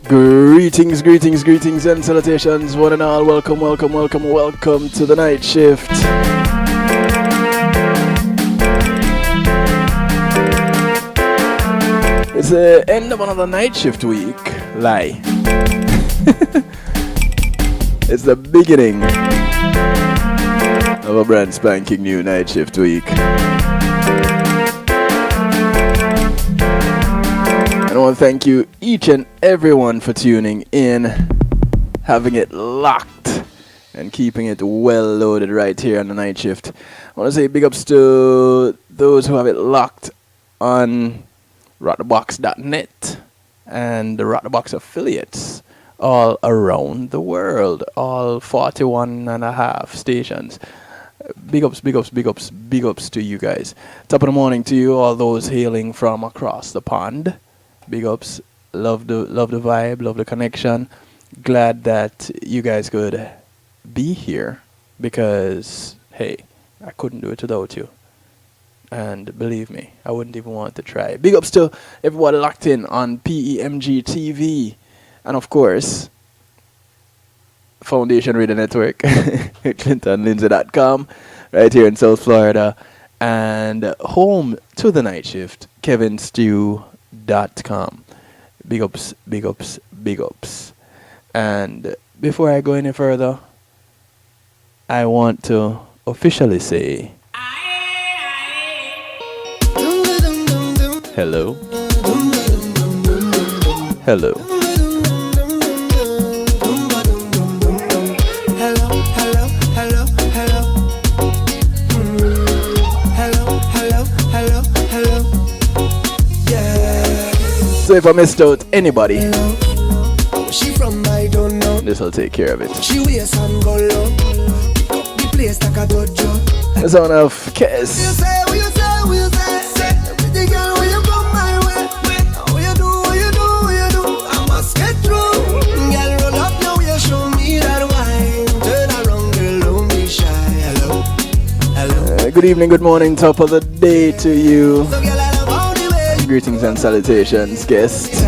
Greetings, greetings, greetings, and salutations, one and all. Welcome, welcome, welcome, welcome to the night shift. It's the end of another night shift week. Lie. It's the beginning of a brand spanking new night shift week. I want to thank you, each and everyone, for tuning in, having it locked, and keeping it well loaded right here on the night shift. I want to say big ups to those who have it locked on rockthebox.net and the Rockthebox affiliates all around the world, all 41 and a half stations. Big ups, big ups, big ups, big ups to you guys. Top of the morning to you, all those hailing from across the pond. Big ups, love the vibe, love the connection. Glad that you guys could be here because, hey, I couldn't do it without you. And believe me, I wouldn't even want to try. Big ups to everyone locked in on PEMG TV. And of course, Foundation Radio Network, ClintonLindsay.com, right here in South Florida. And home to the night shift, KevinStew.com. Big ups, big ups, big ups. And before I go any further, I want to officially say hello. Hello. So if I missed out anybody, this will take care of it. The sound of Kiss. Good evening, good morning, top of the day to you. Greetings and salutations, guests.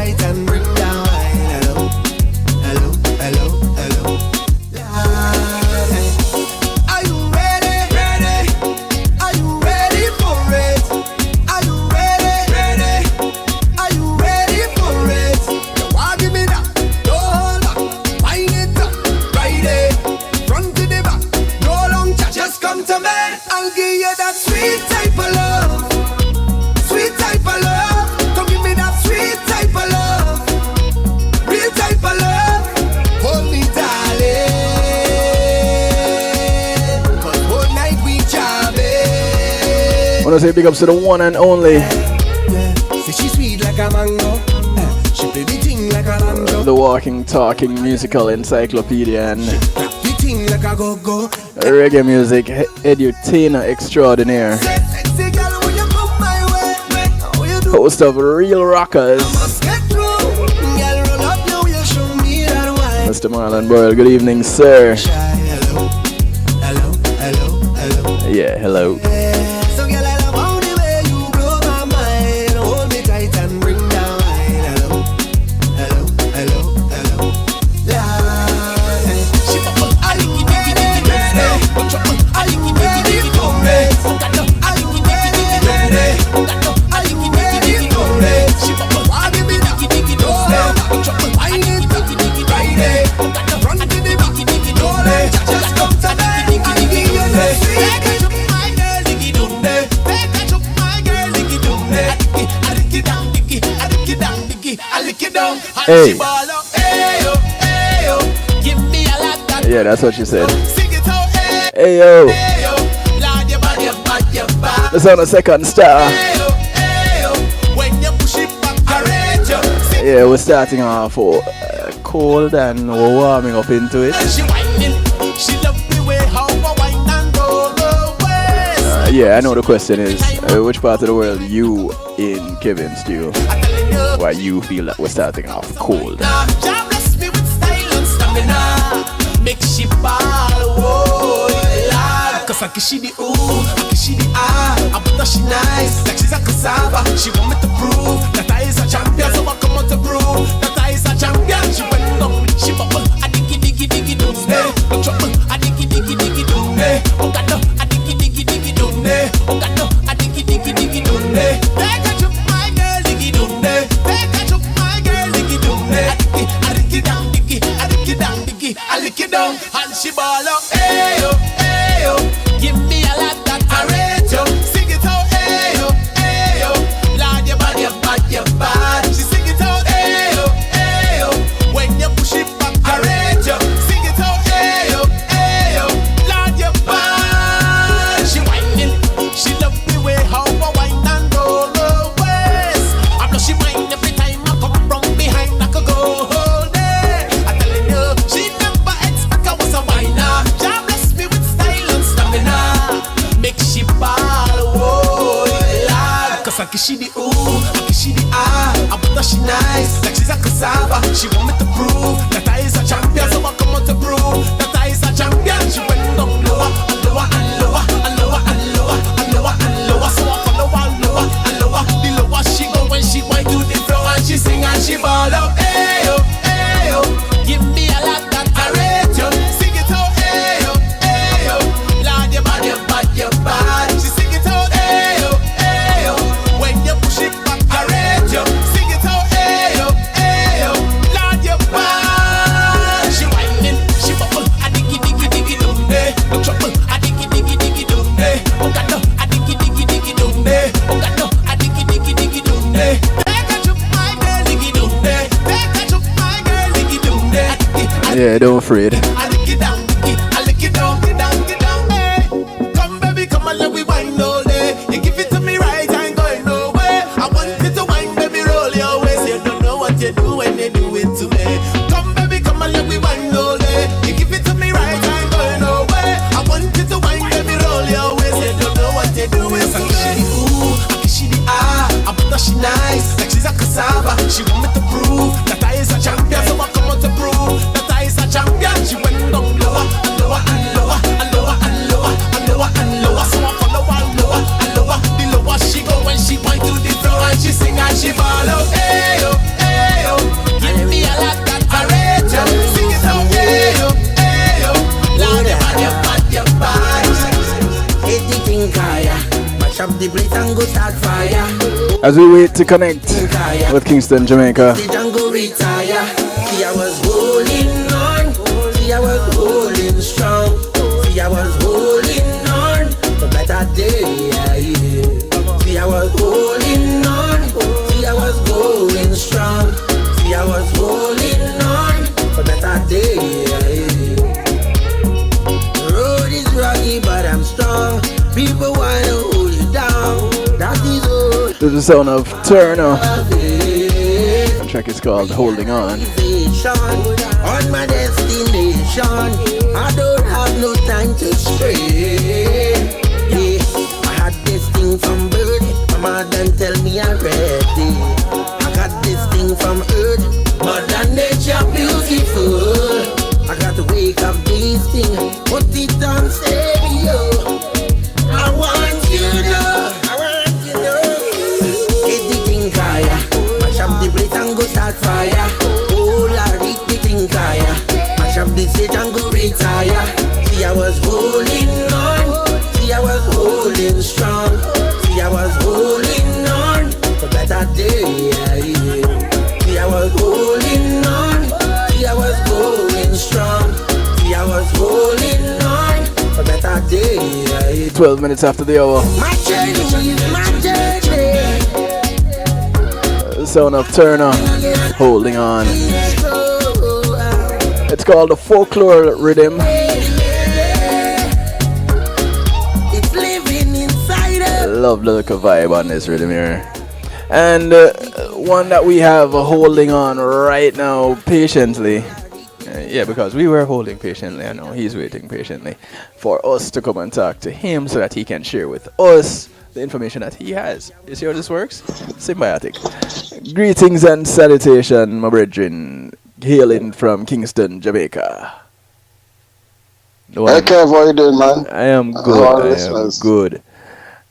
I want to say big ups to the one and only the walking, talking musical encyclopedia and reggae music edutainer extraordinaire, host of Real Rockers, Mr. Marlon Boyle. Good evening, sir. Yeah, hello. Hey. Yeah, that's what she said. Hey yo. That's on the second star. Yeah, we're starting off cold and we're warming up into it. Yeah, I know the question is, which part of the world you in, Kevin Stew? Why you feel that we're starting off cold? Cause I kiss she the ooh, I kiss she the ah. I put her she nice, like she's a cassava. She want me to prove that I is a champion, so I come out to prove that I is a champion. it down and she ball up. Ayo, ayo, give me a lot that I rate you. Sing it out, ayo, ayo, Lord, your body, your bad, your bad. She sing it out, ayo, ayo, when you push it back, I rate you. Sing it out, ayo, ayo, Lord, your bad. She whining, she love the way how I whine and roll her waist. I know she mind every time I come from behind, I could go whole day. I'm telling you, she never expect I was a whiner. God bless me with style and stamina. Make she ball, oh, Lord. Cause I kiss she the ooh, I kiss she the ah. I put her she nice, like she's a cassava. She want me to prove that I is a champion. So I come out to prove that I is a champion. She went down lower and lower and lower and lower and lower and lower and lower. So I follow her lower and lower. The lower she go when she went to the floor and she sing and she ball up. Ayo, ayo, give me a lot that I rate you. Sing it out, ayo, ayo, Lord, your bad, your bad, your bad. She sing it out, ayo, ayo, when you push it back, I rate you. Sing it out, ayo, ayo, Lord, your bad. She whining, she bubble, a diggy diggy diggy doom day. No trouble, a diggy diggy diggy doom day. Oh God no, a diggy diggy diggy doom day. Oh God no, a diggy diggy diggy doom day. Take a chop, my girl, diggy doom day. Take a chop, my girl, diggy doom day. Yeah, don't afraid. I lick it down, I lick it down, get down, get down. Hey, come baby, come and let me wine all day. You give it to me right, I ain't going nowhere. I want you to wine, baby, roll your waist. You don't know what you do when you do it to me. Come baby, come and let me wine all day. You give it to me right, I ain't going nowhere. I want you to wine, baby, roll your waist. You don't know what you do it to me. Ooh, I kiss she the ah, I put her she nice, like she's a cassava. She want me to prove that I is a champion, so I come out to prove that I is a champion. She went down lower and lower and lower and lower and lower and lower and lower. So I follow her lower and lower. The lower she go when she point to the floor and she sing and she ball out. Ayo, ayo, give me a lot that I rate you. Sing it out, ayo, ayo, Lord, your bad, your bad, your bad. Anything kaya, mash up the place and go start fire. As we wait to connect with Kingston, Jamaica. The jungle retire. See I was holding on. See I was holding strong. See I was holding on for better day. See I was holding on. See I was going strong. See I was holding on for better day. The road is rocky but I'm strong. People wanna hold you down. That is all. This is the sound of Turner. The track is called Holding On. On my destination, I don't have no time to stray. Yeah, I had this thing from birth. My mother tell me I'm ready. I got this thing from earth. Mother nature beautiful. I got to wake up this thing, put it on stereo. I want you to know. I want you to know. Get the thing fire. Mash up the plate and go start fire. Oh, Lord, eat the thing fire. Mash up the stage and go retire. See, I was holding on. See, I was holding strong. See, I was holding on for better day. See, I was holding on. See, I was going strong. See, I was holding on for better day. 12 minutes after the hour. My journey is my journey. The sound of Turner, Holding On. It's called the Folklore Rhythm. It's living inside us. Love the look of vibe on this rhythm here. And one that we have holding on right now patiently. Yeah, because we were holding patiently. I know he's waiting patiently for us to come and talk to him so that he can share with us the information that he has. You see how this works? Symbiotic. Greetings and salutation, my brethren, hailing from Kingston, Jamaica. Hey Kev, how you doing, man? I am good. I am good.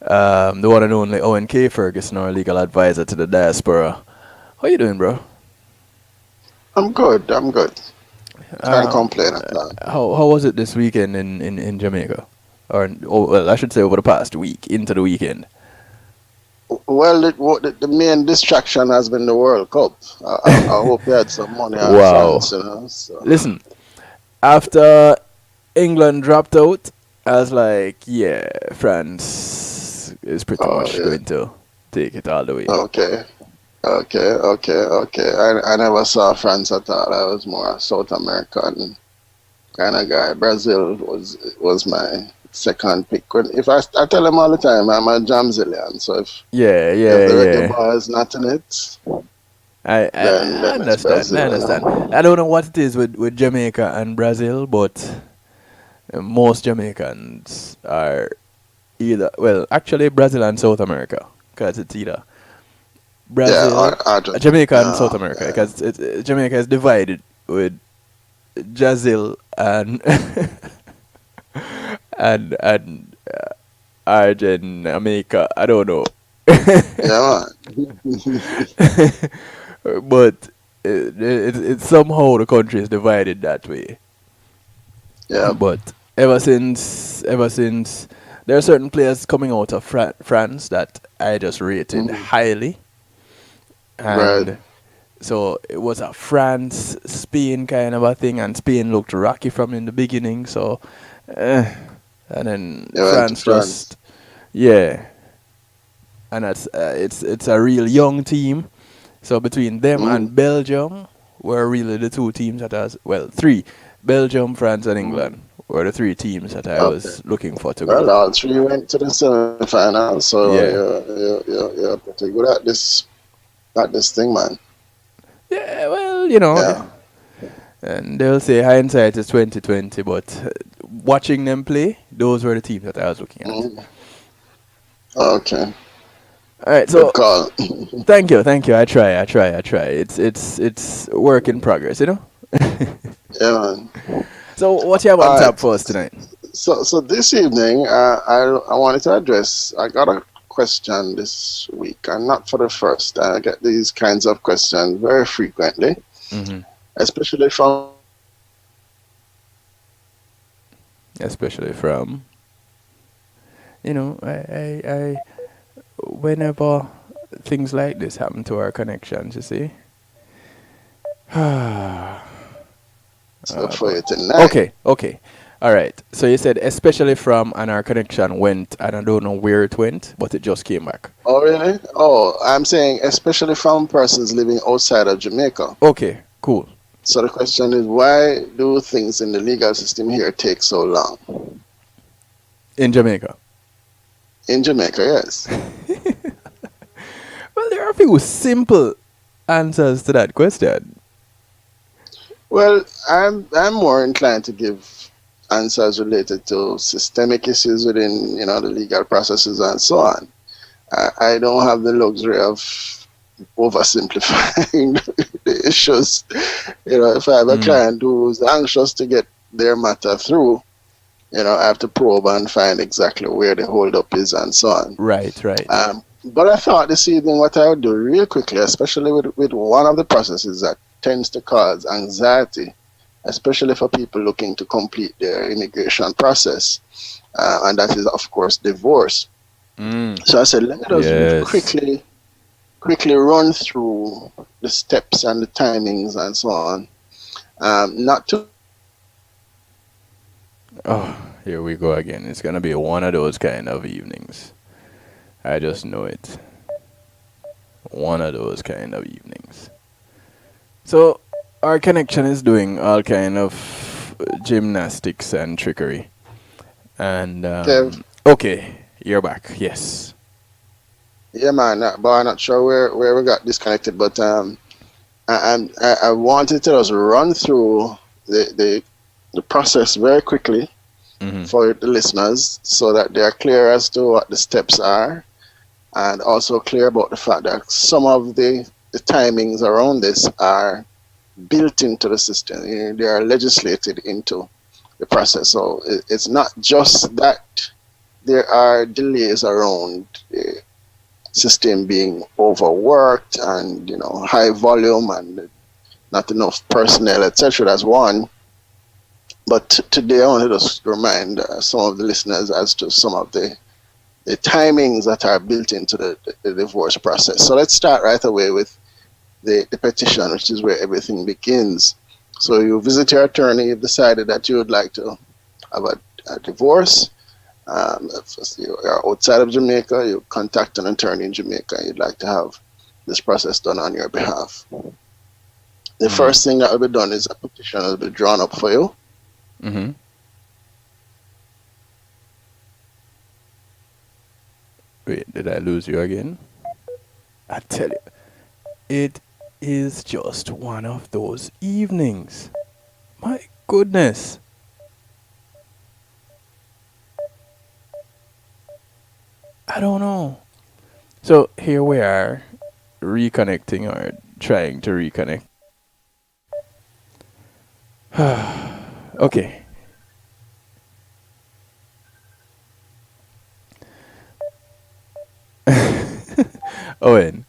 The one and only Owen K, Ferguson, our legal advisor to the diaspora. How you doing, bro? I'm good. Can't complain. How was it this weekend in Jamaica? Or well, I should say over the past week, into the weekend. Well, the main distraction has been the World Cup. I hope you had some money on Wow. France, you know, so. Listen, after England dropped out, I was like, yeah, France is pretty Oh much yeah. going to take it all the way. Okay. Okay. I never saw France at all. I was more a South American kind of guy. Brazil was my second pick. If I tell them all the time, I'm a Jamzillion. So Yeah, if yeah, the reggae yeah. bar is not in it, I then it's understand. I Brazil. understand. I don't know what it is with Jamaica and Brazil, but most Jamaicans are either, well, actually Brazil and South America, because it's either Yeah, Brazil, Jamaica and South America, yeah. because Jamaica is divided with Jazil and and Argent America. I don't know, Yeah, but it's somehow the country is divided that way. yeah. But ever since there are certain players coming out of France that I just rated Mhm. highly, Right. and so it was a France Spain kind of a thing, and Spain looked rocky from in the beginning. So, and then They went to France France. just, yeah, and it's a real young team. So between them Mm, and Belgium were really the two teams that three: Belgium, France, and mm. England were the three teams that I Okay. was looking for to Well, go. all three went to the semifinals, so Yeah, you're pretty good at this thing, man. yeah. Well, Yeah. and they'll say hindsight is 2020, but watching them play, those were the teams that I was looking at. Mm. Okay. All right, Good so call. thank you. I try. It's work in progress, Yeah, man. So what you have on All tap right. for us tonight? So this evening, I wanted to address. I got a question this week, and not for the first. I get these kinds of questions very frequently, Hmm. especially from Especially from, I whenever things like this happen to our connections, you see. so Oh for boy. you tonight. Okay. All right. So you said especially from, and our connection went, and I don't know where it went, but it just came back. Oh, really? Oh, I'm saying especially from persons living outside of Jamaica. Okay, cool. So the question is, why do things in the legal system here take so long? In Jamaica. In Jamaica, yes. Well, there are a few simple answers to that question. Well, I'm more inclined to give answers related to systemic issues within, the legal processes and so on. I don't have the luxury of oversimplifying the issues. If I have a Mm. client who's anxious to get their matter through, I have to probe and find exactly where the holdup is and so on. Right. But I thought this evening what I would do real quickly, especially with one of the processes that tends to cause anxiety, especially for people looking to complete their immigration process, and that is, of course, divorce. Mm. So I said, let us Yes. quickly run through the steps and the timings and so on. Not to Oh, here we go again. It's gonna be one of those kind of evenings. I just know it. One of those kind of evenings. So our connection is doing all kind of gymnastics and trickery. And Kev. okay, you're back. Yes. Yeah, man. But I'm not sure where we got disconnected. But I wanted to just run through the process very quickly Hmm. for the listeners so that they are clear as to what the steps are, and also clear about the fact that some of the timings around this are built into the system. They are legislated into the process. So it's not just that there are delays around the system being overworked and high volume and not enough personnel, etc. That's one. But today I wanted to just remind some of the listeners as to some of the timings that are built into the divorce process. So let's start right away with the petition, which is where everything begins. So you visit your attorney, you've decided that you would like to have a divorce. If you're outside of Jamaica, you contact an attorney in Jamaica. You'd like to have this process done on your behalf. The first thing that will be done is a petition will be drawn up for you. Mm-hmm. Wait, did I lose you again? I tell you, it is just one of those evenings. My goodness. I don't know. So here we are, reconnecting or trying to reconnect. Okay. Owen,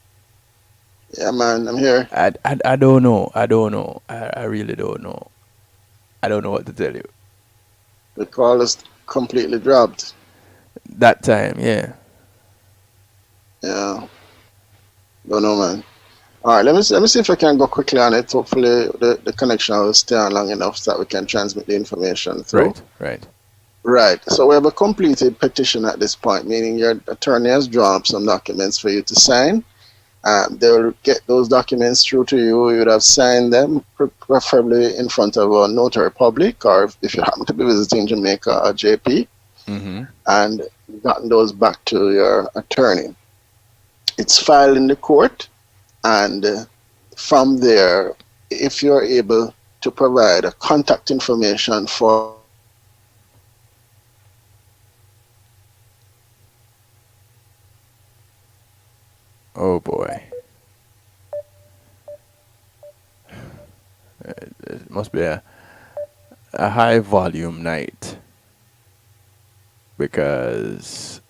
Yeah, man, I'm here. I don't know. I don't know. I really don't know. I don't know what to tell you. The call is completely dropped. That time, yeah. Yeah, don't know, man. All right, let me see if I can go quickly on it. Hopefully, the connection will stay on long enough so that we can transmit the information through. Right. Right. So we have a completed petition at this point, meaning your attorney has drawn up some documents for you to sign. They will get those documents through to you. You would have signed them, preferably in front of a notary public, or if you happen to be visiting Jamaica or JP, Mm-hmm. and gotten those back to your attorney. It's filed in the court, and from there, if you're able to provide a contact information for Oh boy. It must be a high volume night because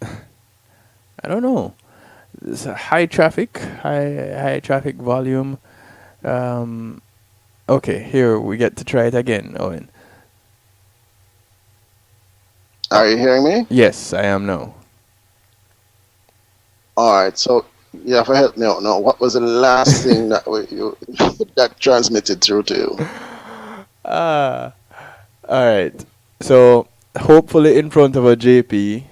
I don't know. It's a high traffic volume. Okay, here we get to try it again, Owen. Are you hearing me? Yes, I am now. All right, so you have to help me out now. What was the last thing that that transmitted through to you? All right. So hopefully in front of a JP,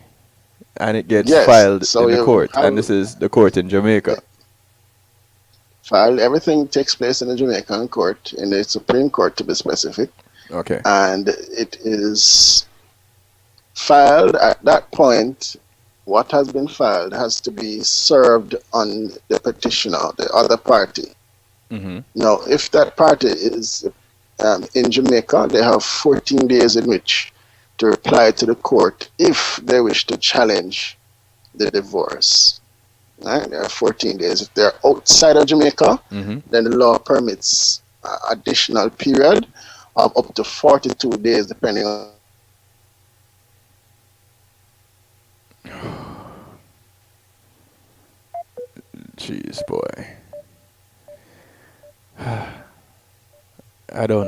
and it gets Yes, filed so in the you court, and have this is the court in Jamaica. filed. Everything takes place in the Jamaican court, in the Supreme Court to be specific, Okay. and it is filed at that point. What has been filed has to be served on the petitioner, the other party. Mm-hmm. Now, if that party is in Jamaica, they have 14 days in which to reply to the court if they wish to challenge the divorce. Right? There are 14 days. If they're outside of Jamaica, Mm-hmm. then the law permits additional period of up to 42 days, depending on. Jeez, boy. I don't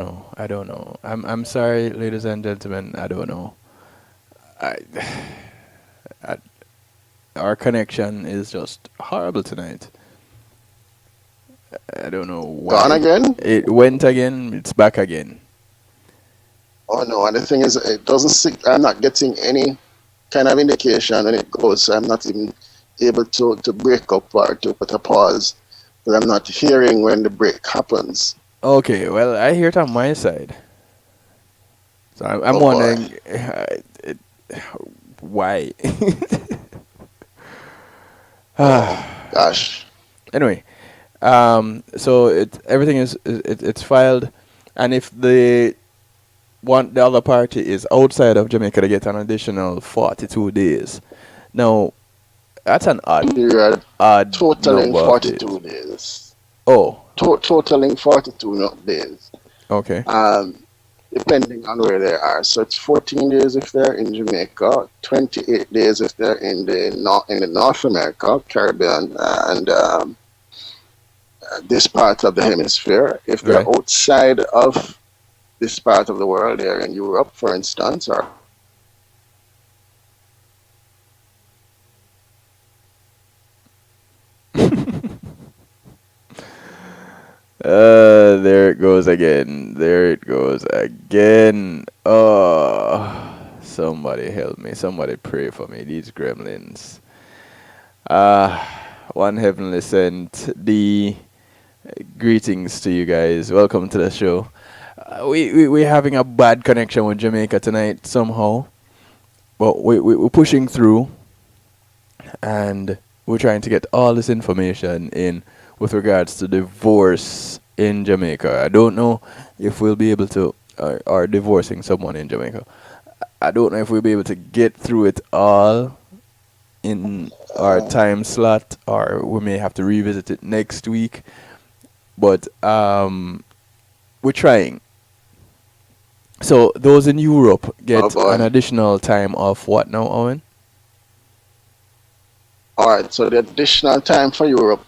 know. I'm sorry, ladies and gentlemen. I don't know. I, I our connection is just horrible tonight. I don't know why. Gone again? It went again. It's back again. Oh no, and the thing is, it doesn't. I'm not getting any kind of indication when it goes. So I'm not even able to break up or to put a pause, because I'm not hearing when the break happens. Okay, well, I hear it on my side. So I'm Oh, boy. wondering why. Gosh. Anyway, so everything is it's filed, and if the other party is outside of Jamaica, they get an additional 42 days. Now, that's an Period odd totaling number of 42 days. days. Oh, Totaling 42 days. okay. Depending on where they are. So it's 14 days if they're in Jamaica, 28 days if they're in the North America, Caribbean, and this part of the hemisphere. If they're Right. outside of this part of the world, they're in Europe, for instance, or There it goes again. There it goes again. Oh, somebody help me. Somebody pray for me. These gremlins. One heavenly sent. The greetings to you guys. Welcome to the show. We're having a bad connection with Jamaica tonight somehow. But we're pushing through. And we're trying to get all this information in with regards to divorce in Jamaica. I don't know if we'll be able to, or divorcing someone in Jamaica. I don't know if we'll be able to get through it all in our time slot, or we may have to revisit it next week. But we're trying. So those in Europe get an additional time of what now, Owen? All right, so the additional time for Europe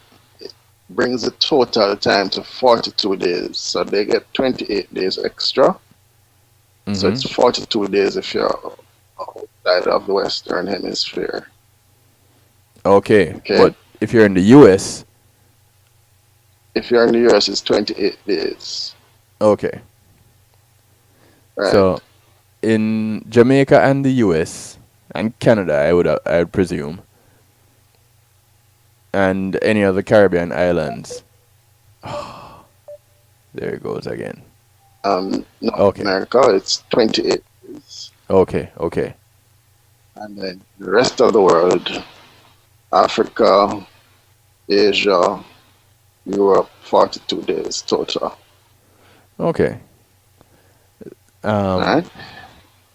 brings the total time to 42 days. So they get 28 days extra. So it's 42 days if you're outside of the Western Hemisphere. Okay. But if you're in the US? If you're in the US, it's 28 days. Okay. Right. So in Jamaica and the US and Canada, I would presume, and any other Caribbean islands. Oh, there it goes again. No, America, it's 28 days. Okay. And then the rest of the world, Africa, Asia, Europe, 42 days total. Okay. Right?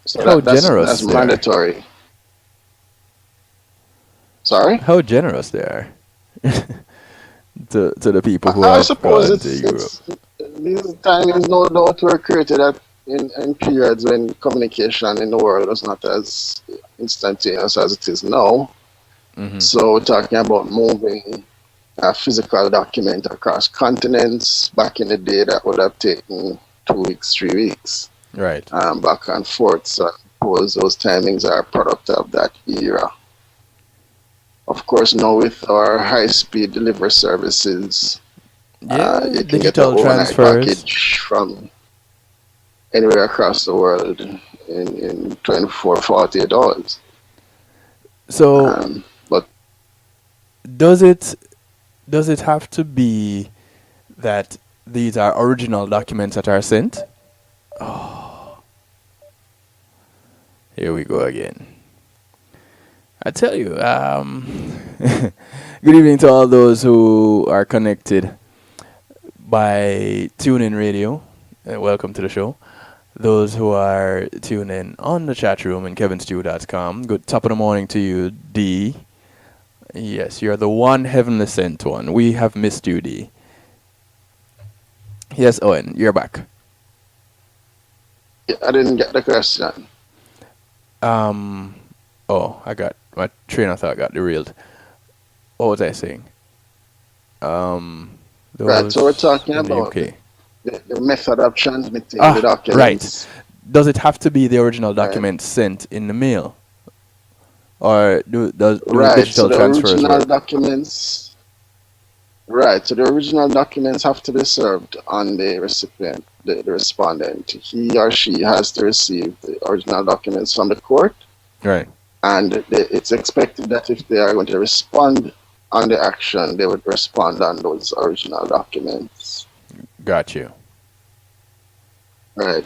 So how generous that's they mandatory. are. Sorry? How generous they are to the people who I have suppose gone to Europe. These times no doubt were created in periods when communication in the world was not as instantaneous as it is now. So we're talking about moving a physical document across continents. Back in the day, that would have taken 2 weeks, 3 weeks. Right. Back and forth. So I suppose those timings are a product of that era. Of course, now with our high-speed delivery services, you can digital get an overnight transfers package from anywhere across the world in 24, 48 hours. So, but does it have to be that these are original documents that are sent? Oh, here we go again. I tell you, good evening to all those who are connected by TuneIn Radio. Welcome to the show. Those who are tuned in on the chat room in kevinstew.com. Good top of the morning to you, D. Yes, you're the one heavenly sent one. We have missed you, D. Yes, Owen, you're back. I didn't get the question. Oh, I got my train of thought got derailed. What was I saying? Right, so we're talking about the method of transmitting the documents. Right. Does it have to be the original document sent in the mail? Or do digital transfers work? Documents. Right, so the original documents have to be served on the recipient, the respondent. He or she has to receive the original documents from the court. Right. And it's expected that if they are going to respond on the action, they would respond on those original documents. Got you. Right.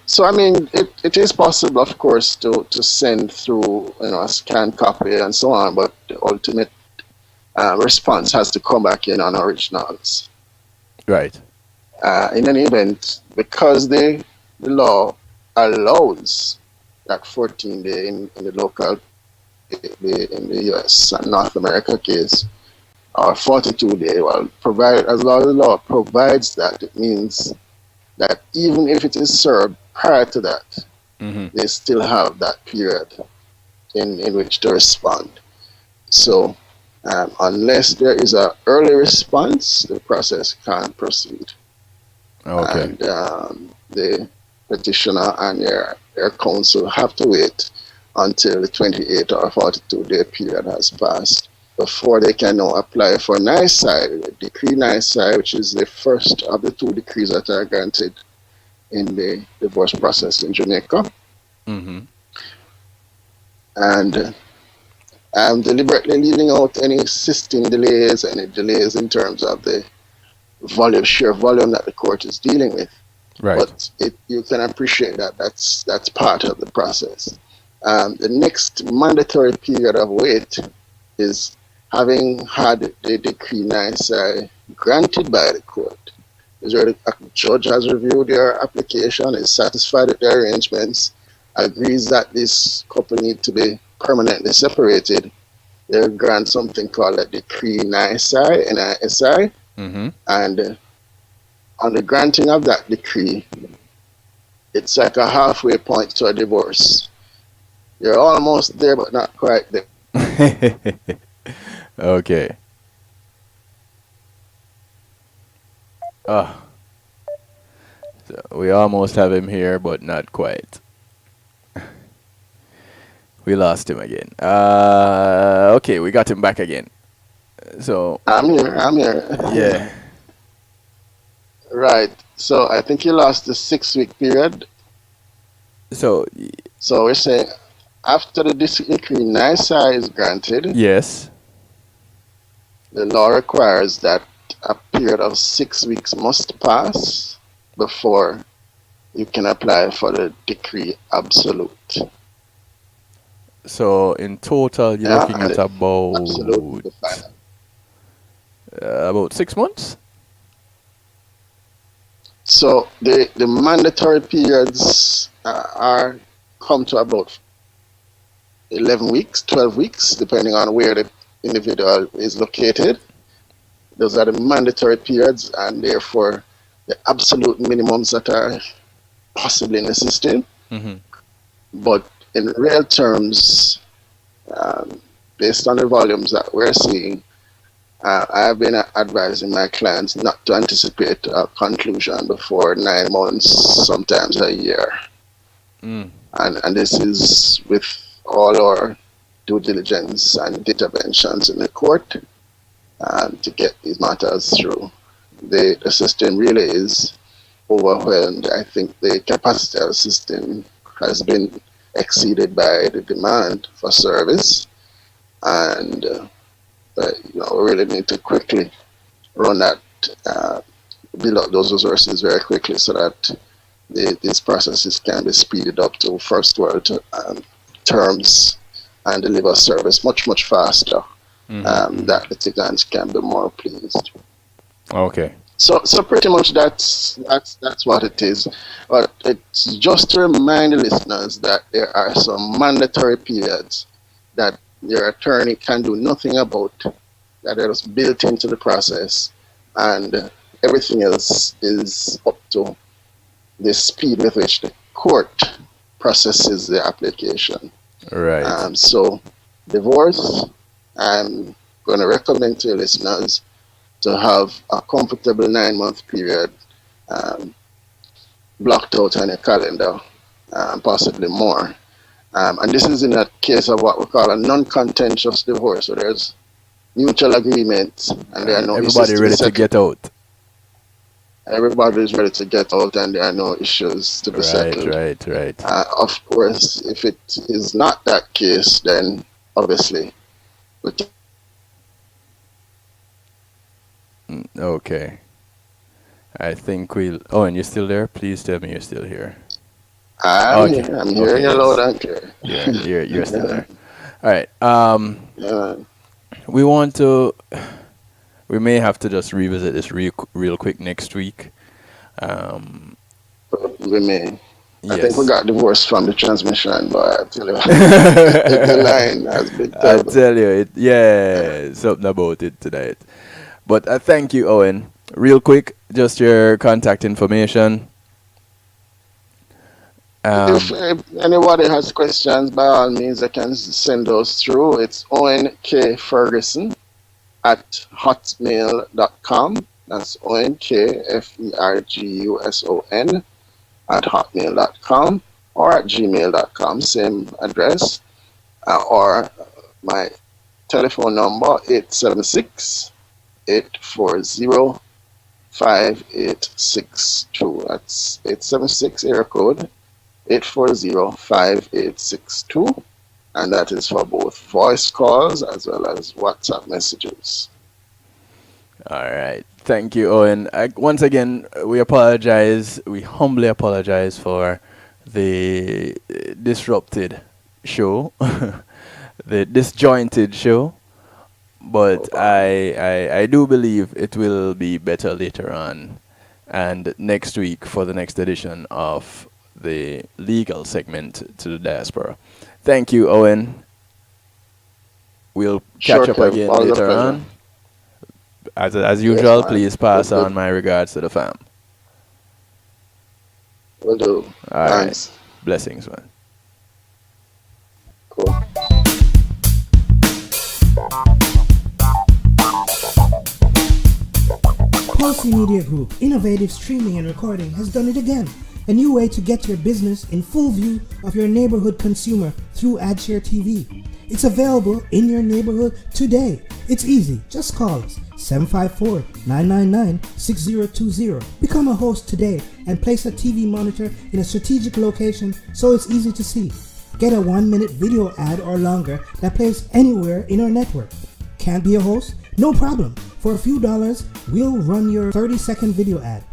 So, I mean, it is possible, of course, to send through, a scanned copy and so on, but the ultimate response has to come back in on originals. Right. In any event, because the law allows that 14-day in the local, in the US and North America case, or 42-day, well, as long as the law provides that, it means that even if it is served prior to that, they still have that period in which to respond. So, unless there is an early response, the process can't proceed. Okay. And the petitioner and their counsel have to wait until the 28 or 42-day period has passed before they can now apply for NISI, Decree NISI, which is the first of the two decrees that are granted in the divorce process in Jamaica. Mm-hmm. And I'm deliberately leaving out any system delays, any delays in terms of the sheer volume that the court is dealing with. Right. But you can appreciate that that's part of the process. The next mandatory period of wait is having had the decree NISI granted by the court. Is where the judge has reviewed your application, is satisfied with the arrangements, agrees that this couple need to be permanently separated. They'll grant something called a decree NISI, NISI, Mm-hmm. and on the granting of that decree, it's like a halfway point to a divorce. You're almost there, but not quite there. Okay. So we almost have him here, but not quite. We lost him again. Okay, we got him back again. So I'm here. yeah. Right. So I think you lost the 6-week period. So So we're saying after the decree NISI is granted, yes. the law requires that a period of 6 weeks must pass before you can apply for the decree absolute. So in total, you're looking at Absolute, the final. about 6 months. So the mandatory periods are come to about 11 weeks, 12 weeks, depending on where the individual is located. Those are the mandatory periods, and therefore the absolute minimums that are possibly in the system. Mm-hmm. But in real terms, based on the volumes that we're seeing, I've been advising my clients not to anticipate a conclusion before 9 months, sometimes a year. Mm. And this is with all our due diligence and interventions in the court to get these matters through. The system really is overwhelmed. I think the capacity of the system has been exceeded by the demand for service, and we really need to quickly run that, build up those resources very quickly so that these processes can be speeded up to first world terms and deliver service much, much faster. Mm-hmm. That litigants can be more pleased. Okay. So pretty much that's what it is. But it's just to remind the listeners that there are some mandatory periods that your attorney can do nothing about, that are just built into the process, and everything else is up to the speed with which the court processes the application. Right. So divorce, I'm going to recommend to your listeners to have a comfortable 9-month period blocked out on your calendar, possibly more. And this is in a case of what we call a non-contentious divorce. So there's mutual agreement, and there are no issues. Everybody ready to get out. Everybody is ready to get out, and there are no issues to be settled. Right. Of course, if it is not that case, then obviously. Okay. I think we'll... Oh, and you're still there? Please tell me you're still here. I'm hearing you loud and clear. Yeah, you're still there. All right. We may have to just revisit this real quick next week. We may. Yes. I think we got divorced from the transmission, but I tell you, the line has been terrible. I tell you, something about it tonight. But I thank you, Owen. Real quick, just your contact information. If anybody has questions, by all means, they can send those through. It's Owen K. Ferguson at hotmail.com. That's Owen K. Ferguson at hotmail.com or at gmail.com, same address. Or my telephone number 876-840-5862. That's 876 area code 840-5862. And that is for both voice calls as well as WhatsApp messages. All right. Thank you, Owen. Once again, we apologize. We humbly apologize for the disrupted show, the disjointed show. But I do believe it will be better later on and next week for the next edition of the legal segment to the diaspora. Thank you, Owen. We'll catch up again later on. As usual, please pass on my regards to the fam. Will do. All Thanks. right. Blessings, man. Cool. Pulse Media Group, innovative streaming and recording, has done it again. A new way to get your business in full view of your neighborhood consumer through AdShare TV. It's available in your neighborhood today. It's easy. Just call us 754-999-6020. Become a host today and place a TV monitor in a strategic location so it's easy to see. Get a 1-minute video ad or longer that plays anywhere in our network. Can't be a host? No problem. For a few dollars, we'll run your 30-second video ad.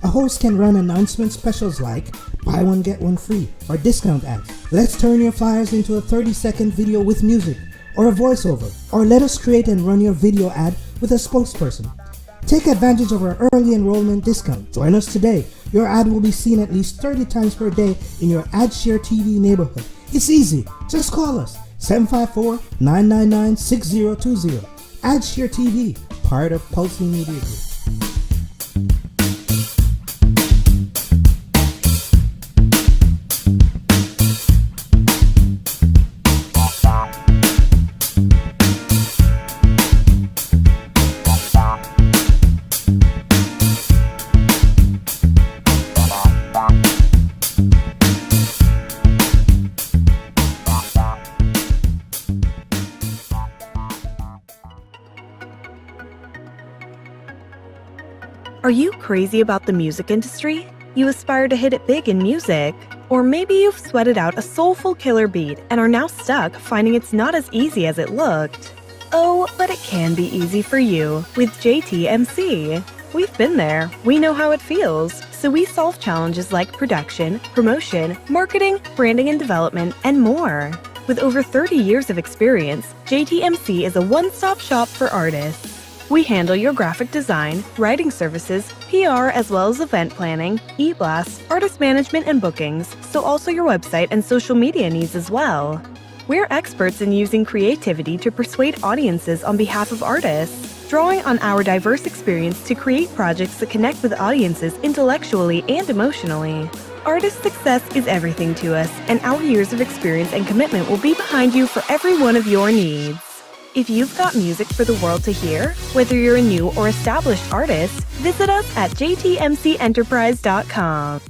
A host can run announcement specials like buy one get one free or discount ads. Let's turn your flyers into a 30-second video with music or a voiceover, or let us create and run your video ad with a spokesperson. Take advantage of our early enrollment discount. Join us today. Your ad will be seen at least 30 times per day in your AdShare TV neighborhood. It's easy. Just call us 754-999-6020. AdShare TV, part of Pulse Media Group. Are you crazy about the music industry? You aspire to hit it big in music? Or maybe you've sweated out a soulful killer beat and are now stuck finding it's not as easy as it looked. Oh, but it can be easy for you with JTMC. We've been there. We know how it feels. So we solve challenges like production, promotion, marketing, branding and development, and more. With over 30 years of experience, JTMC is a one-stop shop for artists. We handle your graphic design, writing services, PR, as well as event planning, e-blasts, artist management, and bookings, so also your website and social media needs as well. We're experts in using creativity to persuade audiences on behalf of artists, drawing on our diverse experience to create projects that connect with audiences intellectually and emotionally. Artist success is everything to us, and our years of experience and commitment will be behind you for every one of your needs. If you've got music for the world to hear, whether you're a new or established artist, visit us at jtmcenterprise.com.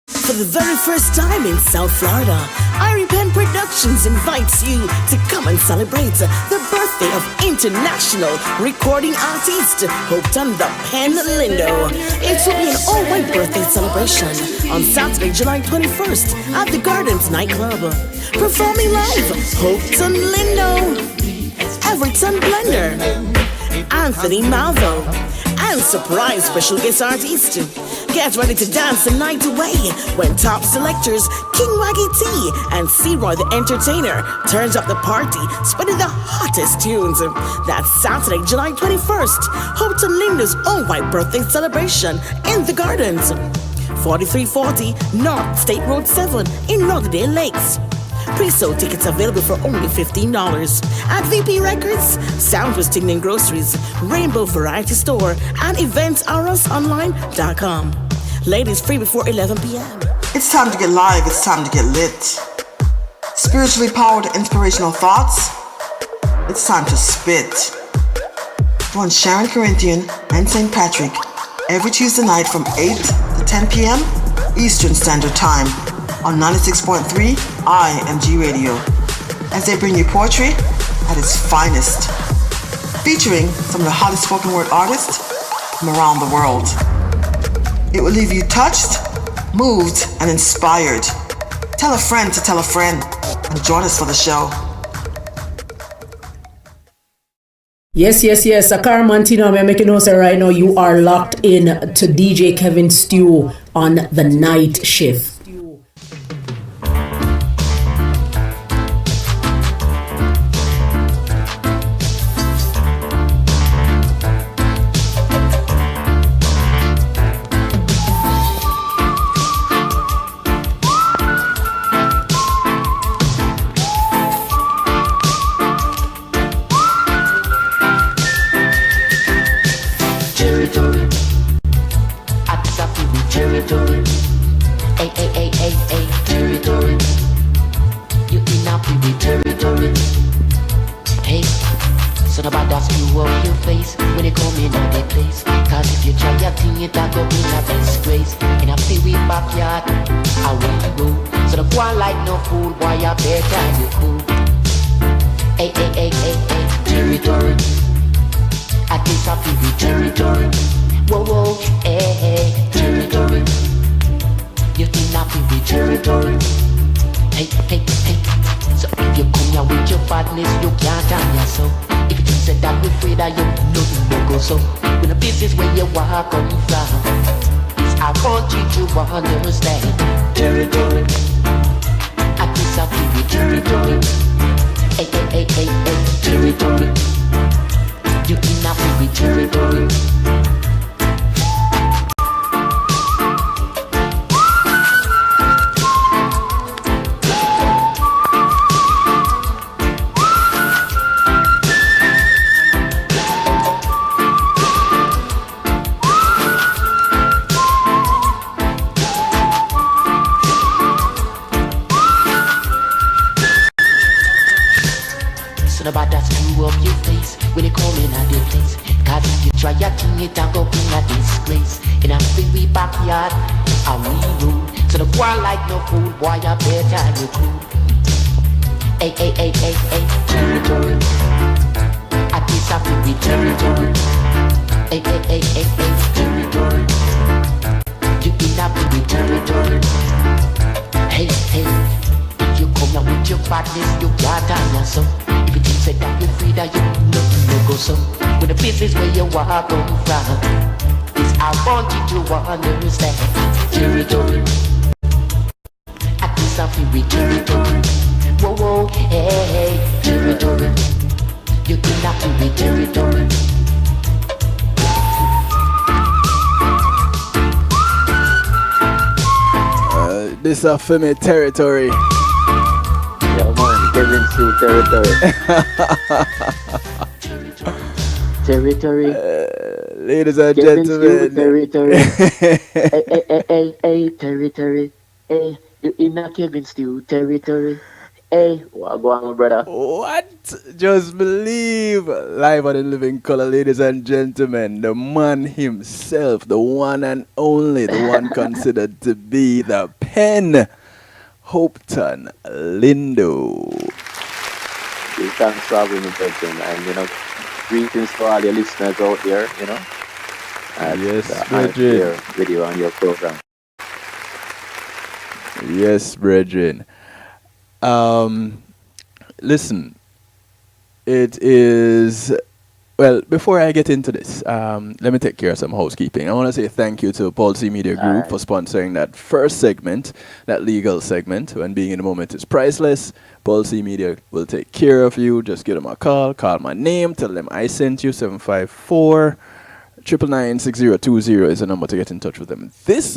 For the very first time in South Florida, Irie Pen Productions invites you to come and celebrate the birthday of international recording artist Hopeton the Pen Lindo. It will be an all-white birthday celebration on Saturday, July 21st at the Gardens nightclub. Performing live, Hopeton Lindo, Everton Blender, Anthony Malvo, and surprise special guest artist. Get ready to dance the night away when top selectors King Waggy T and C-Roy the Entertainer turns up the party, spreading the hottest tunes. That's Saturday, July 21st, Hopeton Lindo's all-white birthday celebration in the Gardens, 4340 North State Road 7 in Lauderdale Lakes. Pre-sold tickets available for only $15 at VP Records, Sound Twisting and Groceries, Rainbow Variety Store, and eventsRusOnline.com. Ladies free before 11 p.m. It's time to get live, it's time to get lit. Spiritually powered inspirational thoughts. It's time to spit. Join Sharon Corinthian and St. Patrick every Tuesday night from 8 to 10 p.m. Eastern Standard Time on 96.3 IMG Radio, as they bring you poetry, at its finest, featuring some of the hottest spoken word artists from around the world. It will leave you touched, moved, and inspired. Tell a friend to tell a friend and join us for the show. Yes. Akar Mantino, I'm making notes right now. You are locked in to DJ Kevin Stew on the night shift. This is for me territory. Yeah, man, Kevin Stew territory. Territory. Ladies and Kevin gentlemen. Stew territory. Hey, territory. Hey, you in a Kevin Stew territory. Hey, what go on, brother? What? Just believe. Live on the living color, ladies and gentlemen. The man himself, the one and only, the one considered to be the pen. Hopeton, Lindo. Thanks for having me, Brethren. And, greetings to all your listeners out there, Yes, brethren. Video on your program. Yes, brethren. Listen, it is, well, before I get into this, let me take care of some housekeeping. I want to say thank you to Policy Media Group for sponsoring that first segment, that legal segment. When being in the moment is priceless, Policy Media will take care of you. Just give them a call my name, tell them I sent you. 754 999 6020 is the number to get in touch with them. This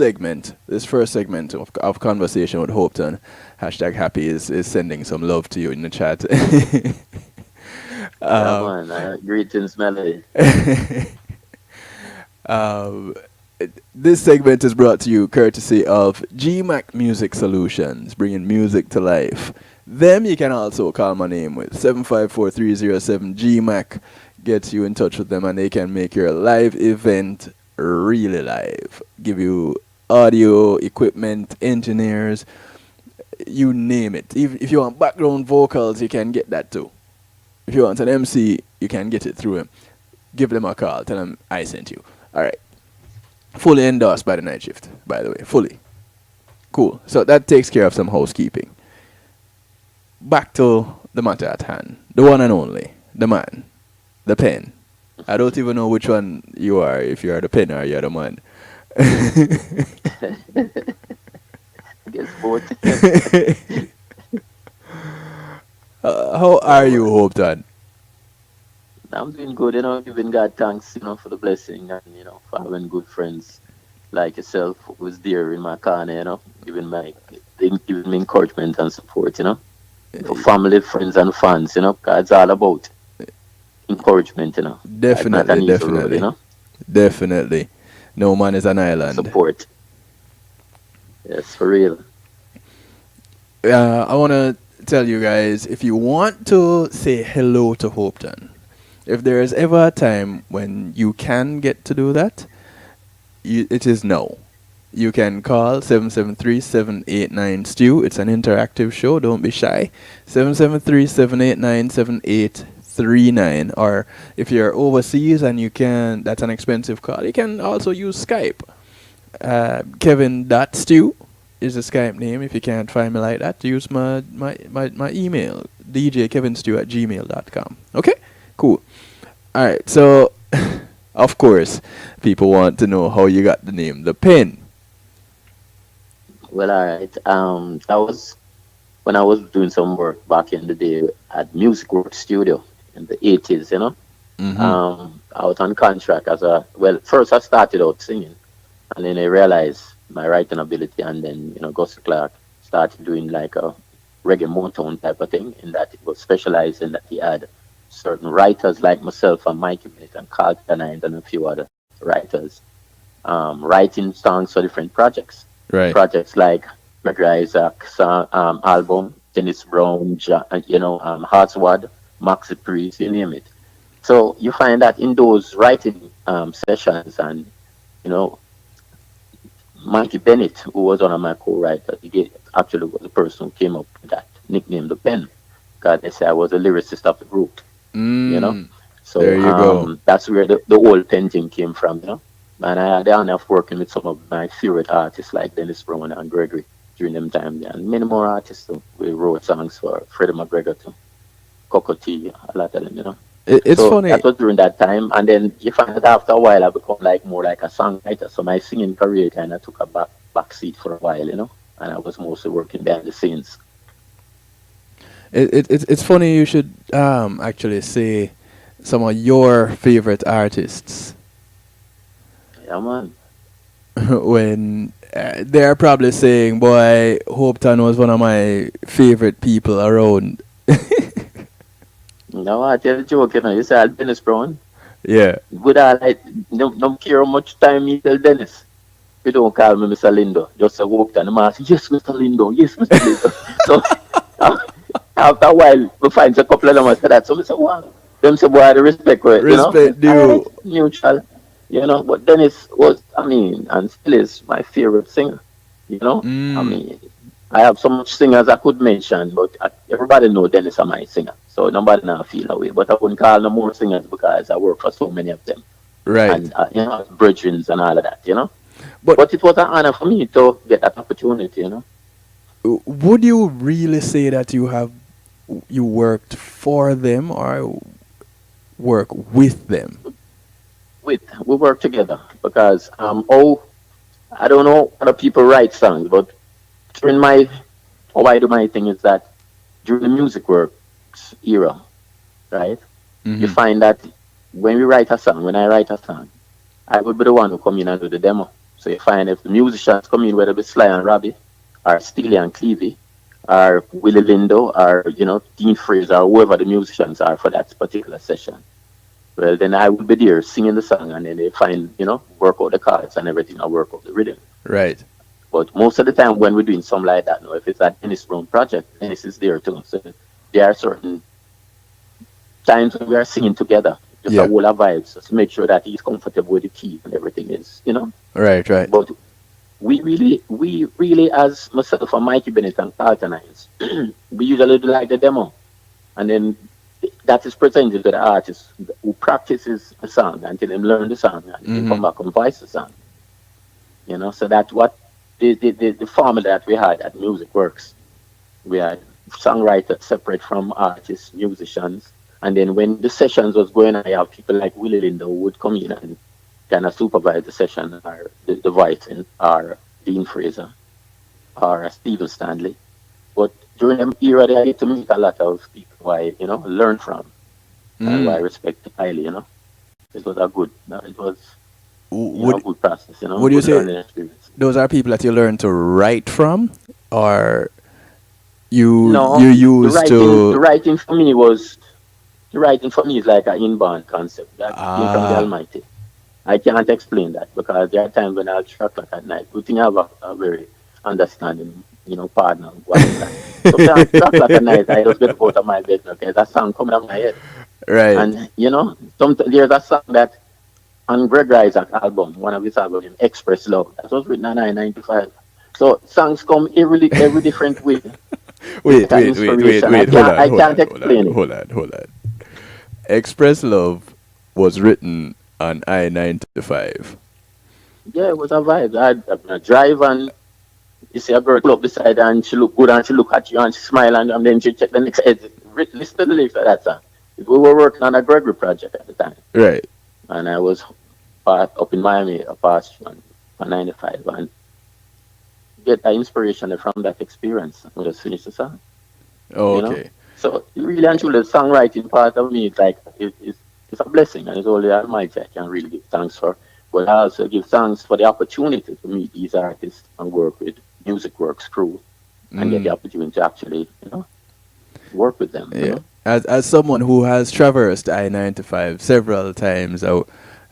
first segment of conversation with Hopeton, #happy is sending some love to you in the chat. Greetings, Melody. This segment is brought to you courtesy of GMAC Music Solutions, bringing music to life. Them you can also call my name with 754-307-GMAC. Gets you in touch with them and they can make your live event really live. Give you audio, equipment, engineers, you name it. If you want background vocals, you can get that too. If you want an MC, you can get it through him. Give them a call. Tell them I sent you. All right. Fully endorsed by the night shift, by the way. Fully. Cool. So that takes care of some housekeeping. Back to the matter at hand. The one and only. The man. The pen. I don't even know which one you are, if you are the pen or you're the man. I guess both. How are you, Hopeton? I'm doing good, giving God thanks, for the blessing and, for having good friends like yourself who's there in my corner, giving me encouragement and support, For family, friends and fans, because it's all about encouragement, Definitely, definitely. Definitely. No man is an island. Support. Yes, for real. I want to tell you guys, if you want to say hello to Hopeton, if there is ever a time when you can get to do that, it is now. You can call 773-789-STEW. It's an interactive show. Don't be shy. 773-789-7839. Or if you're overseas and you can, that's an expensive call, you can also use Skype. Kevin.stew is the Skype name. If you can't find me like that, use my email, djkevinstew@gmail.com. Okay? Cool. All right. So, of course, people want to know how you got the name, The Pen. Well, all right. That was when I was doing some work back in the day at Music Work Studio in the 80s, Mm-hmm. I was on contract first I started out singing, and then I realized my writing ability, and then, Gus Clark started doing like a reggae Motown type of thing, in that it was specialized in that he had certain writers like myself and Mikey Bennett and Carl Canines and a few other writers writing songs for different projects. Right. Projects like Gregory Isaac's album, Dennis Brown, Hartswad, Maxi Priest, you name it. So you find that in those writing sessions, and, Mikey Bennett, who was one of my co-writers, he actually was the person who came up with that nickname, The Pen, because they say I was a lyricist of the group, So there you go. That's where the whole pen thing came from, And I had the honor of working with some of my favorite artists like Dennis Brown and Gregory during them time there. And many more artists too. We wrote songs for Freddie McGregor too. Coco T, a lot of them, It's so funny. that was during that time. And then you find that after a while I become more like a songwriter. So my singing career kind of took a back seat for a while, And I was mostly working behind the scenes. It's funny you should actually say some of your favorite artists. Yeah, man. When they're probably saying, boy, Hopeton was one of my favorite people around. No, I tell the joke, You say Dennis Brown. Yeah. Good, I don't care how much time you tell Dennis. You don't call me Mr. Lindo. Just a walk down the mask. Yes, Mr. Lindo. Yes, Mr. Lindo. So after a while, we find a couple of them after that. So we say, wow. Them say, boy, the respect, right? Respect due. Mutual. But Dennis was, and still is my favorite singer. I have so much singers I could mention, but everybody know Dennis is my singer. So nobody now feel that way. But I wouldn't call no more singers because I work for so many of them. Right. And, brethren and all of that, But it was an honor for me to get that opportunity, Would you really say that you worked for them or work with them? We work together because I don't know other people write songs, but during how I do my thing is that during the music works era, right? Mm-hmm. You find that when I write a song, I would be the one who come in and do the demo. So you find if the musicians come in, whether it be Sly and Robbie, or Steely and Clevie, or Willie Lindo, or Dean Fraser, or whoever the musicians are for that particular session. Well, then I would be there singing the song, and then they find, work out the chords and everything, and work out the rhythm. Right. But most of the time when we're doing something like that, if it's a Dennis Brown project, Dennis is there too. So there are certain times when we are singing together, just a whole of vibes, just to make sure that he's comfortable with the key and everything is, Right. But we really, as myself and Mikey Bennett and Carl Canines, we usually do like the demo. And then that is presented to the artist who practices the song until they learn the song and they come back and voice the song. You know, so that's what the formula that we had at Music Works. We had songwriters separate from artists, musicians, and then when the sessions was going on, I have people like Willie Lindo who would come in and kind of supervise the session, or the voicing, or Dean Fraser, or Stephen Stanley. But during the era, I get to meet a lot of people who I, learn from, and who I respect highly, It was a good, it was, good process, Would you good say learning experience. those are people that you learn to write from, or you No, used the to? writing for me was, the writing for me is like an inborn concept that came from the Almighty. I can't explain that because there are times when I'll 3 o'clock at night. Good thing I have a very understanding, partner. What is that? Sometimes 3 o'clock at night, I just get up out of my bed. Okay, that song coming out of my head. Right. And, there's a song that on Greg Isaac's album, one of his albums, Express Love, that was written in 1995. So songs come every different way. Wait. I can't explain it. Hold on. Express Love was written on I-95. Yeah, it was a vibe. I drive and you see a girl pull up beside her and she look good and she look at you and she smile and then she check the next exit. Listen to the lyrics of that song. We were working on a Gregory project at the time. Right. And I was up in Miami, a past on 95, and get that inspiration from that experience. We just finished the song. Oh, okay. So really and truly, the songwriting part of me is like it's a blessing, and it's only Almighty I can really give thanks for. But I also give thanks for the opportunity to meet these artists and work with Music Works crew and get the opportunity to actually, work with them. Yeah. As someone who has traversed I-95 several times,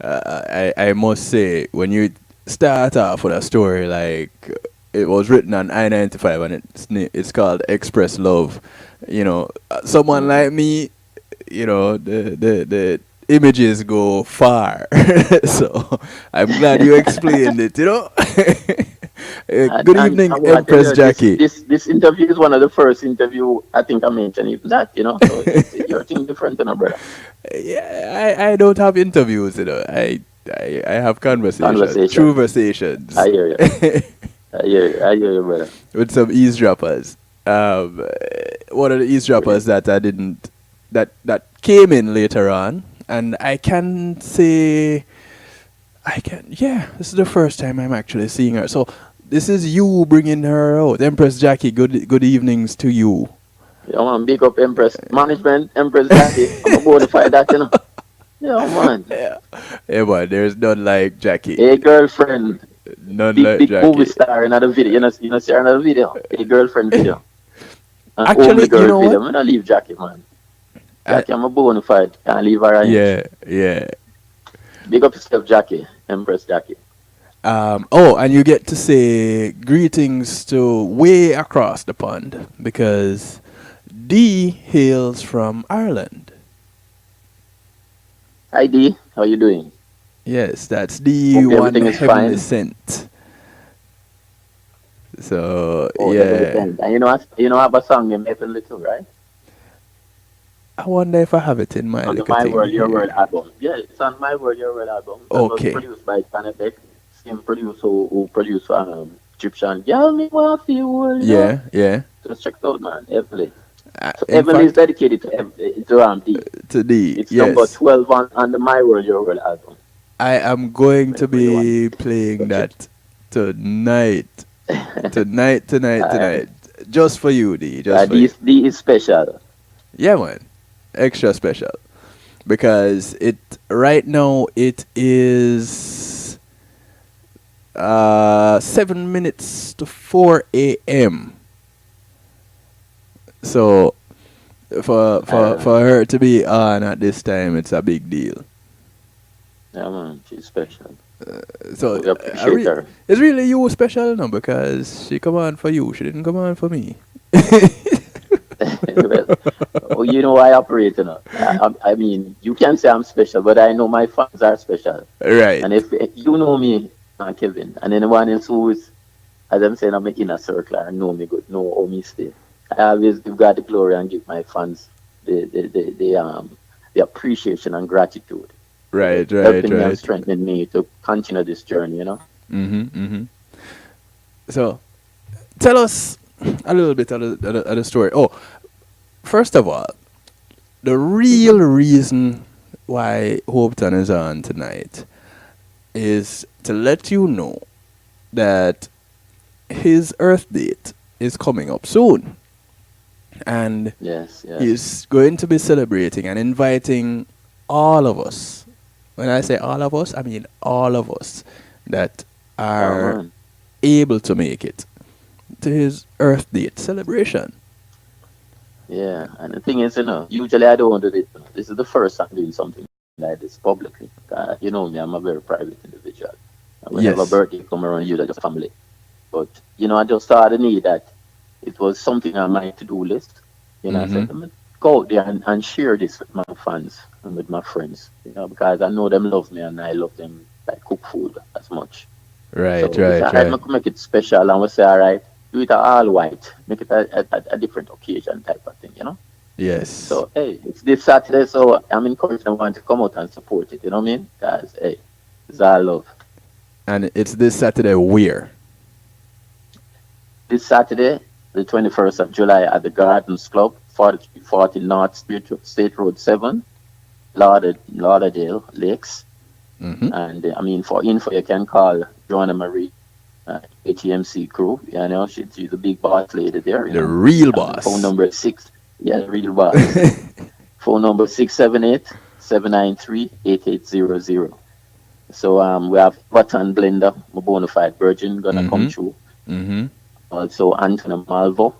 I must say, when you start off with a story like it was written on I-95 and it's called Express Love, someone like me, the images go far. So I'm glad you explained it, Good evening, Empress Jackie. This interview is one of the first interview I think I mentioned that, so you're thinking different, brother. Yeah, I don't have interviews, I have conversations. True conversations. I hear you. I hear you, brother. With some eavesdroppers. One of the eavesdroppers that came in later on, and I can say, this is the first time I'm actually seeing her. So this is you bringing her out. Empress Jackie, good evenings to you. Yeah, man, big up Empress Management, Empress Jackie. I'm a bona fide that, Yeah, man. Yeah, man, there's none like Jackie. Hey, girlfriend. None big, like big Jackie. movie star in another video. You know, see her in another video. Hey, girlfriend video. And Actually, girl what? video. I'm gonna leave Jackie, man. Jackie, I'm a bona fide. Can't leave her. Yeah. Big up yourself, Jackie. Empress Jackie. And you get to say greetings to way across the pond because Dee hails from Ireland. Hi Dee, how you doing? Yes, that's the Hope one everything is heavenly fine. sent. So Yeah. And I have a song in Maple Little, right? I wonder if I have it in my On the little My thing World, Your here. World album. Yeah, it's on My World, Your World album. That Okay. was produced by Panatech, same producer who produced Egyptian. Girl, me want feel world. Yeah. Just check it out, man. Heavily. So In Heaven is fact, dedicated to Dee. to Dee, It's number yes. 12 on the My World, Your World album. I am going to be 21. playing that tonight. Tonight. Just for you, Dee. Just for you. Dee is special. Yeah, man. Extra special. Because right now it is 7 minutes to 4 a.m. So for her to be on at this time, it's a big deal. Yeah, man. She's special. So We appreciate her. it's really you special now because she come on for you. She didn't come on for me. Well, you know I operate, I mean, you can say I'm special, but I know my fans are special. Right. And if you know me, Kevin, and anyone else who is, as I'm saying, I'm in a circle and know me good, know how me stay. I always give God the glory and give my fans the appreciation and gratitude. Right, Helping me and strengthening me to continue this journey, So, tell us a little bit of the story. Oh, first of all, the real reason why Hopeton is on tonight is to let you know that his Earth date is coming up soon. And he's going to be celebrating and inviting all of us. When I say all of us, I mean all of us that are able to make it to his Earth Date celebration. Yeah, and the thing is, usually I don't do this. This is the first time doing something like this publicly. You know me, I'm a very private individual. Whenever a birthday come around, usually just family. But, I just saw the need that it was something on my to-do list. I said, I'm going to go out there and share this with my fans and with my friends, because I know them love me and I love them like cook food as much. Right. I'm going to make it special and we say, all right, do it all white, make it a different occasion type of thing, Yes. So, hey, it's this Saturday, so I'm encouraging everyone to come out and support it, you know what I mean? Because, hey, it's all love. And it's this Saturday where? This Saturday, the 21st of July at the Gardens Club, 4340 North State Road 7, Lauderdale Lakes. And for info, you can call Joanna Marie, ATMC crew. She's the big boss lady there. The real boss. Phone number 6. Yeah, the real boss. Phone number 678-793-8800. So we have Hopeton Blender, my bona fide virgin, gonna come through. Also, Anthony Malvo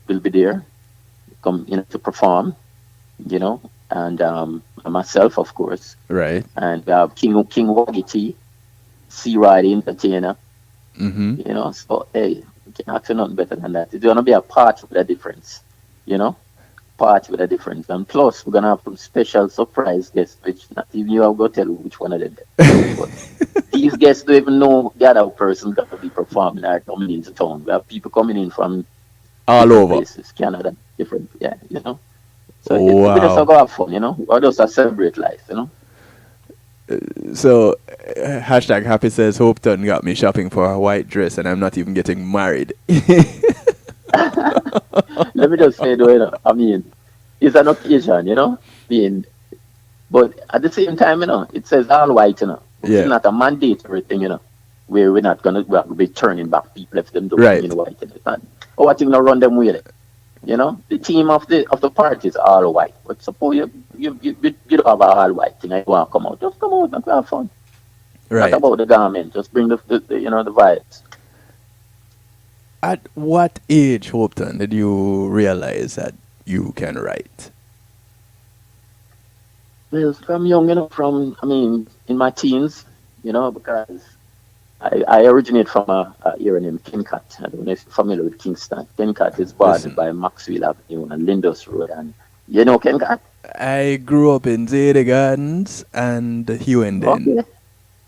will be there, come to perform, and myself, of course. Right. And we have King Waggy T, C-Ride Entertainer. So, hey, you can ask for nothing better than that. It's going to be a party with a difference, party with a difference. And plus, we're going to have some special surprise guests, which not even you have got to tell you which one of them. But these guests don't even know the other person going to be performing or coming into town. We have people coming in from all over places, Canada, different, So it's just a go have fun, or just a celebrate life, So, hashtag Happy says Hopeton got me shopping for a white dress and I'm not even getting married. Let me just say, though, it's an occasion, but at the same time, it says all white, It's not a mandatory thing, where we're not going to be turning back people if them don't white. Or I think not run them with it. The team of the party is all white. But suppose you don't have a all white thing and you want to come out. Just come out and have fun. Right. Not about the garment. Just bring the vibes. At what age, Hopeton, did you realize that you can write? Well, from young, in my teens, because I originate from a area named Kincat. I don't know if you're familiar with Kingston. Kincat is bordered by Maxwell Avenue and Lindo's Road. And you know Kincat? I grew up in Zeta Gardens and Hewenden. Okay.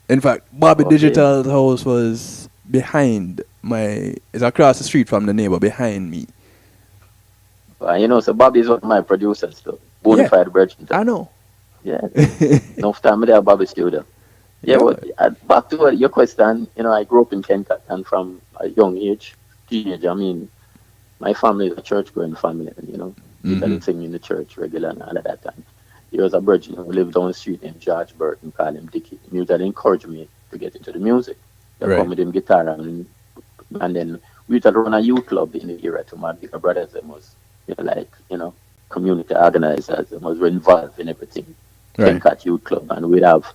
In fact, Bobby Digital's house was behind it's across the street from the neighbor behind me. So Bobby is one of my producers, though. Bonafide Virgin. I know. Yeah. Enough time there, Bobby studio. Yeah, but back to your question, I grew up in Kencat and from a young age, teenager, my family is a church-going family, usually singing in the church regular and all of that time. He was a virgin who lived down the street named George Burton, called him Dickie. He usually encouraged me to get into the music. They come with him guitar and then we used to run a youth club in the area to my bigger brothers. Them was, community organizers. Them was involved in everything. Kencat Youth Club, and we'd have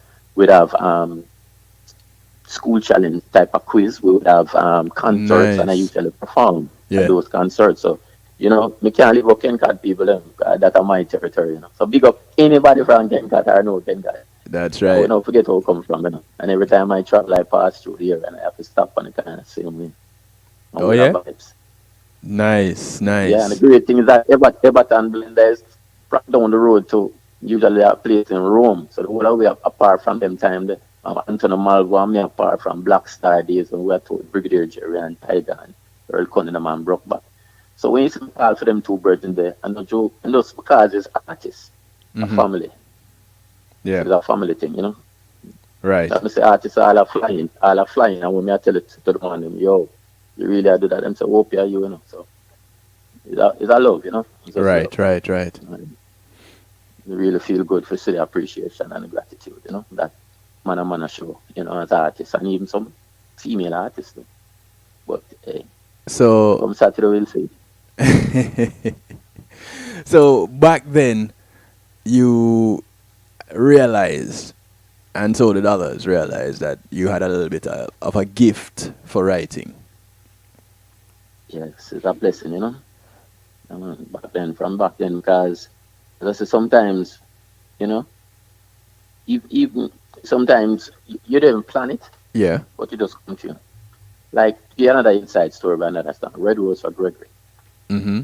school challenge type of quiz. We would have concerts, and I usually perform at those concerts. So, me can't leave up Kencat people, that are my territory. So big up anybody from Kencat or no Kencat. That's right. Don't forget where I come from, And every time I travel, I pass through here, and I have to stop on the kind of same way. Oh, yeah? Nice. Yeah, and the great thing is that Hopeton Blender is down the road to usually a place in Rome. So the whole way apart from them time, Anthony Malvo and me apart from Black Star days when we were told Brigadier Jerry and Tiger and Earl Cunningham and Brockback. So when you see me call for them two birds in there, and no joke, and just because it's artists, a family. Yeah. It's a family thing, you know. Right. That me say artists all are flying, and when me I tell it to the man, them, yo, you really do that, them say, hope you, you know. So it's a love, you know. It's just Right, love. right. And you really feel good for see the appreciation and the gratitude, you know, that man a show, you know, as artists, and even some female artists. Too. But hey, So from Saturday we'll see. so back then you realized, and so did others realize, that you had a little bit of a gift for writing. Yes, it's a blessing, you know. From back then, because as I say, sometimes, you know, even sometimes you don't even plan it, Yeah. but it just comes to you. Like, another inside story by another star, Red Rose for Gregory. Mm-hmm.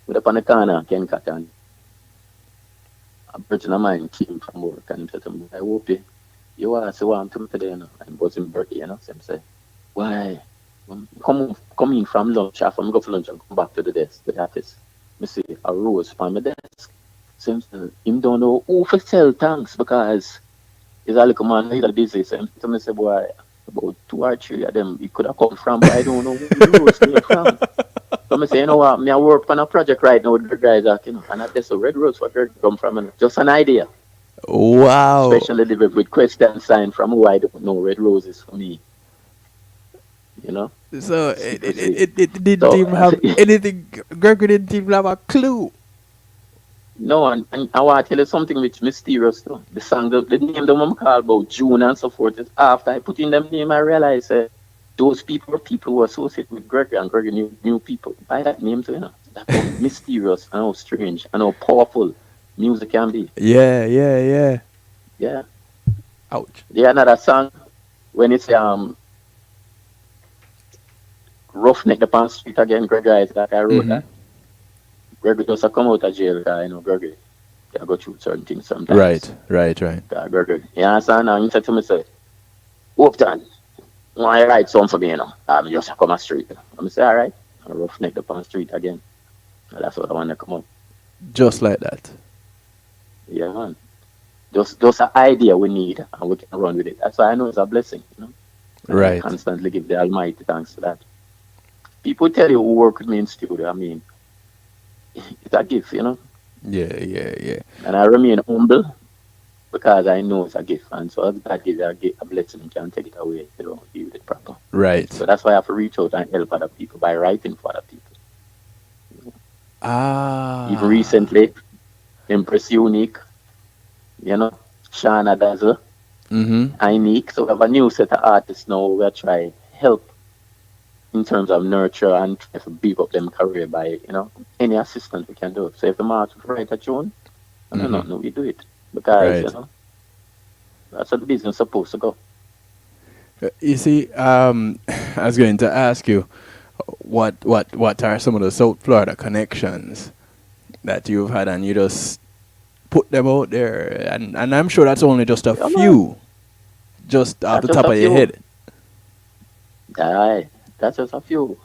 With up on the corner, Ken Cotton, a person of mine came from work and said to me, I hope you are so warm to me today, you know, and it was his birthday, you know. So I say, why? Come in from lunch, after I go for lunch and come back to the desk, the office. I see a rose on my desk. So him don't know who to tell thanks because he's a little man, he's busy. So I say, boy, about 2 or 3 of them, he could have come from, but I don't know who the rose came from. So I say, you know what, I work on a project right now with the guys, that, you know, and that's a red rose, where it come from, and just an idea. Wow. Especially with question sign from who I don't know, red roses for me. You know? So it didn't even have anything. Gregory didn't even have a clue. No, and I want to tell you something which mysterious too. The song, the name the mom called about June and so forth. Is after I put in them name, I realized those people were people who associate with Gregory, and Gregory knew people by that name too. You know, that's how mysterious and how strange and how powerful music can be. Yeah. Yeah. Ouch. There's another song when it's Roughneck the Pan Street again. Gregory, like I wrote that. Gregory just come out of jail, you know, Gregory. I go through certain things sometimes. Right. Gregory. You understand? Now, he said to me, say, Hopeton, why you write something for me, you know? I'm just come on street. I'm say, all right. I roughneck the Pan Street again. And that's what I want to come up. Just like that. Yeah, man. Just an idea we need, and we can run with it. That's why I know it's a blessing, you know? And right. I constantly give the Almighty thanks for that. People tell you who work with me in studio, I mean, it's a gift, you know? Yeah. And I remain humble because I know it's a gift. And so if God gives you a blessing, you can't take it away if you don't use it proper. Right. So that's why I have to reach out and help other people by writing for other people. Even recently, Empress Unique, you know, Shana Dazzle, Unique. So we have a new set of artists now. We're trying to help in terms of nurture and try to beef up them career by, you know, any assistance we can do. So if the market write a tune, I don't know, we do it. Because, you know, that's how the business is supposed to go. You see, I was going to ask you, what are some of the South Florida connections that you've had, and you just put them out there, and I'm sure that's only just a few, just off the top of your head. Aye. That's just a few.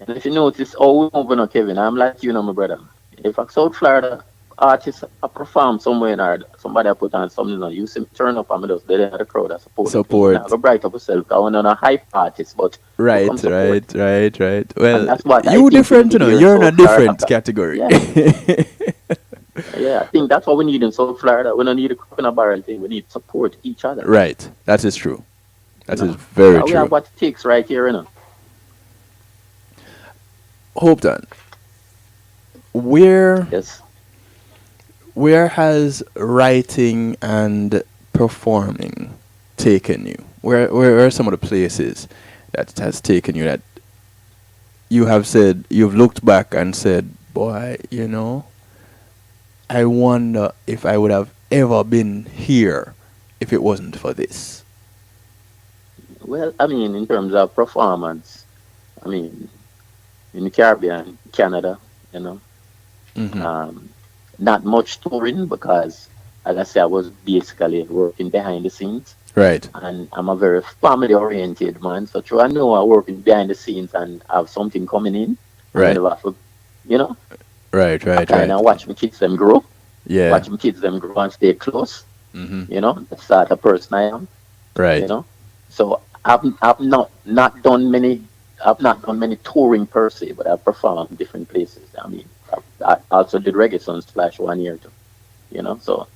And if you notice, all over now, Kevin, I'm like you know, my brother. If a South Florida artist perform somewhere or somebody I put on something, you see me turn up and just there the crowd support. I go bright up yourself. I want a hype artist, but right. Well, that's what you different, you know. You're in a different category. Yeah. Yeah, I think that's what we need in South Florida. We don't need a cook in a barrel thing. We need to support each other. Right. That is true. That is very true. We have what it takes right here, you know. Hopeton, where has writing and performing taken you? Where are some of the places that it has taken you that you have said, you've looked back and said, boy, you know, I wonder if I would have ever been here if it wasn't for this? Well, I mean, in terms of performance, I mean, in the Caribbean, Canada, you know. Not much touring because, as I say, I was basically working behind the scenes. Right. And I'm a very family-oriented man. So true, I know I'm working behind the scenes and have something coming in. Right. And I have to you know. Right, I right, kind right. of watch my kids them grow, Yeah. watch my kids them grow and stay close, Mm-hmm. you know. That's the sort of person I am, you Right. know. So I've not done many. I've not done many touring per se, but I've performed different places. I mean, I also did reggae on Splash 1 year too, you know. So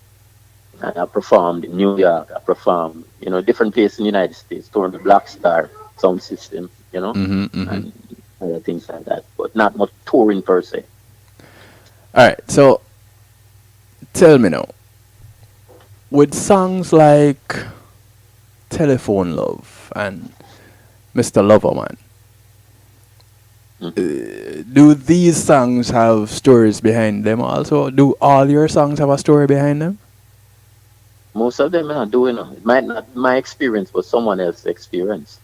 and I performed in New York. I performed, you know, different places in the United States, touring the Black Star Sound System, you know, Mm-hmm. Mm-hmm. and other things like that. But not much touring per se. All right. So tell me now, with songs like Telephone Love and Mr. Loverman, Mhm. do these songs have stories behind them also? Do all your songs have a story behind them? Most of them are not doing it. It might not be my experience, but someone else's experience.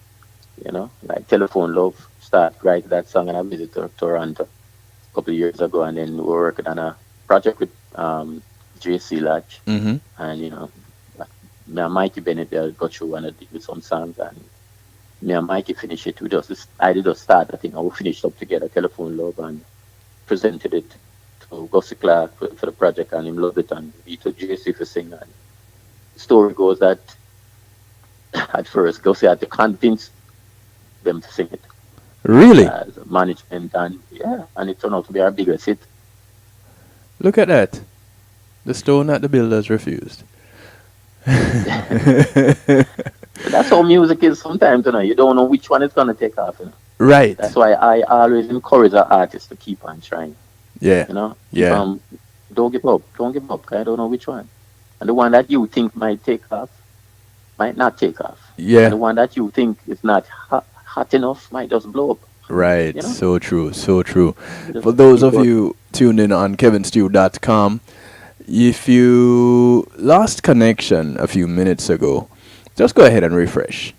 You know, like Telephone Love, start write that song, and I visited Toronto a couple of years ago, and then we were working on a project with JC Lodge, Mm-hmm. and you know, like, me and Mikey Bennett they got through and did with some songs, and me and Mikey finished it. I did just start. I think I we finished up together, Telephone Love, and presented it to Gussie Clark for the project, and him loved it, and he took JC for sing. And the story goes that at first Gussie had to convince them to sing it Really? as management, and yeah, and it turned out to be our biggest hit. Look at that. The stone that the builders refused. That's how music is sometimes, you know. You don't know which one is gonna take off, you know. Right. That's why I always encourage our artists to keep on trying, Yeah. you know. Yeah. Don't give up. Don't give up. 'Cause I don't know which one. And the one that you think might take off might not take off. Yeah. And the one that you think is not hot enough might just blow up. Right. You know? So true. So true. Just For those keep of going. you tuned in on kevinstew.com, if you lost connection a few minutes ago, just go ahead and refresh.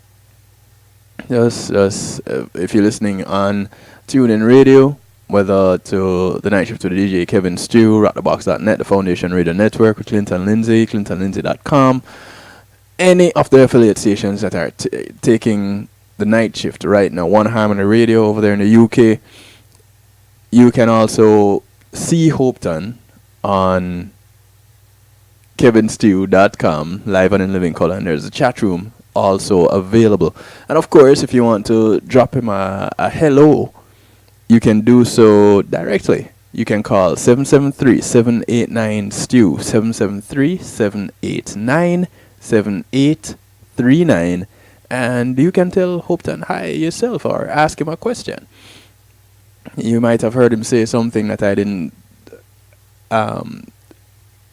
Just if you're listening on TuneIn Radio, whether to the night shift to the DJ Kevin Stew, rockthebox.net, the Foundation Radio Network with Clinton Lindsay, clintonlindsay.com, any of the affiliate stations that are taking the night shift right now, One Harmony Radio over there in the UK. You can also see Hopeton on kevinstew.com, live and in living color, and there's a chat room also available. And of course, if you want to drop him a hello, you can do so directly. You can call 773-789-STEW, 773-789-7839, and you can tell Hopeton hi yourself or ask him a question. You might have heard him say something that I didn't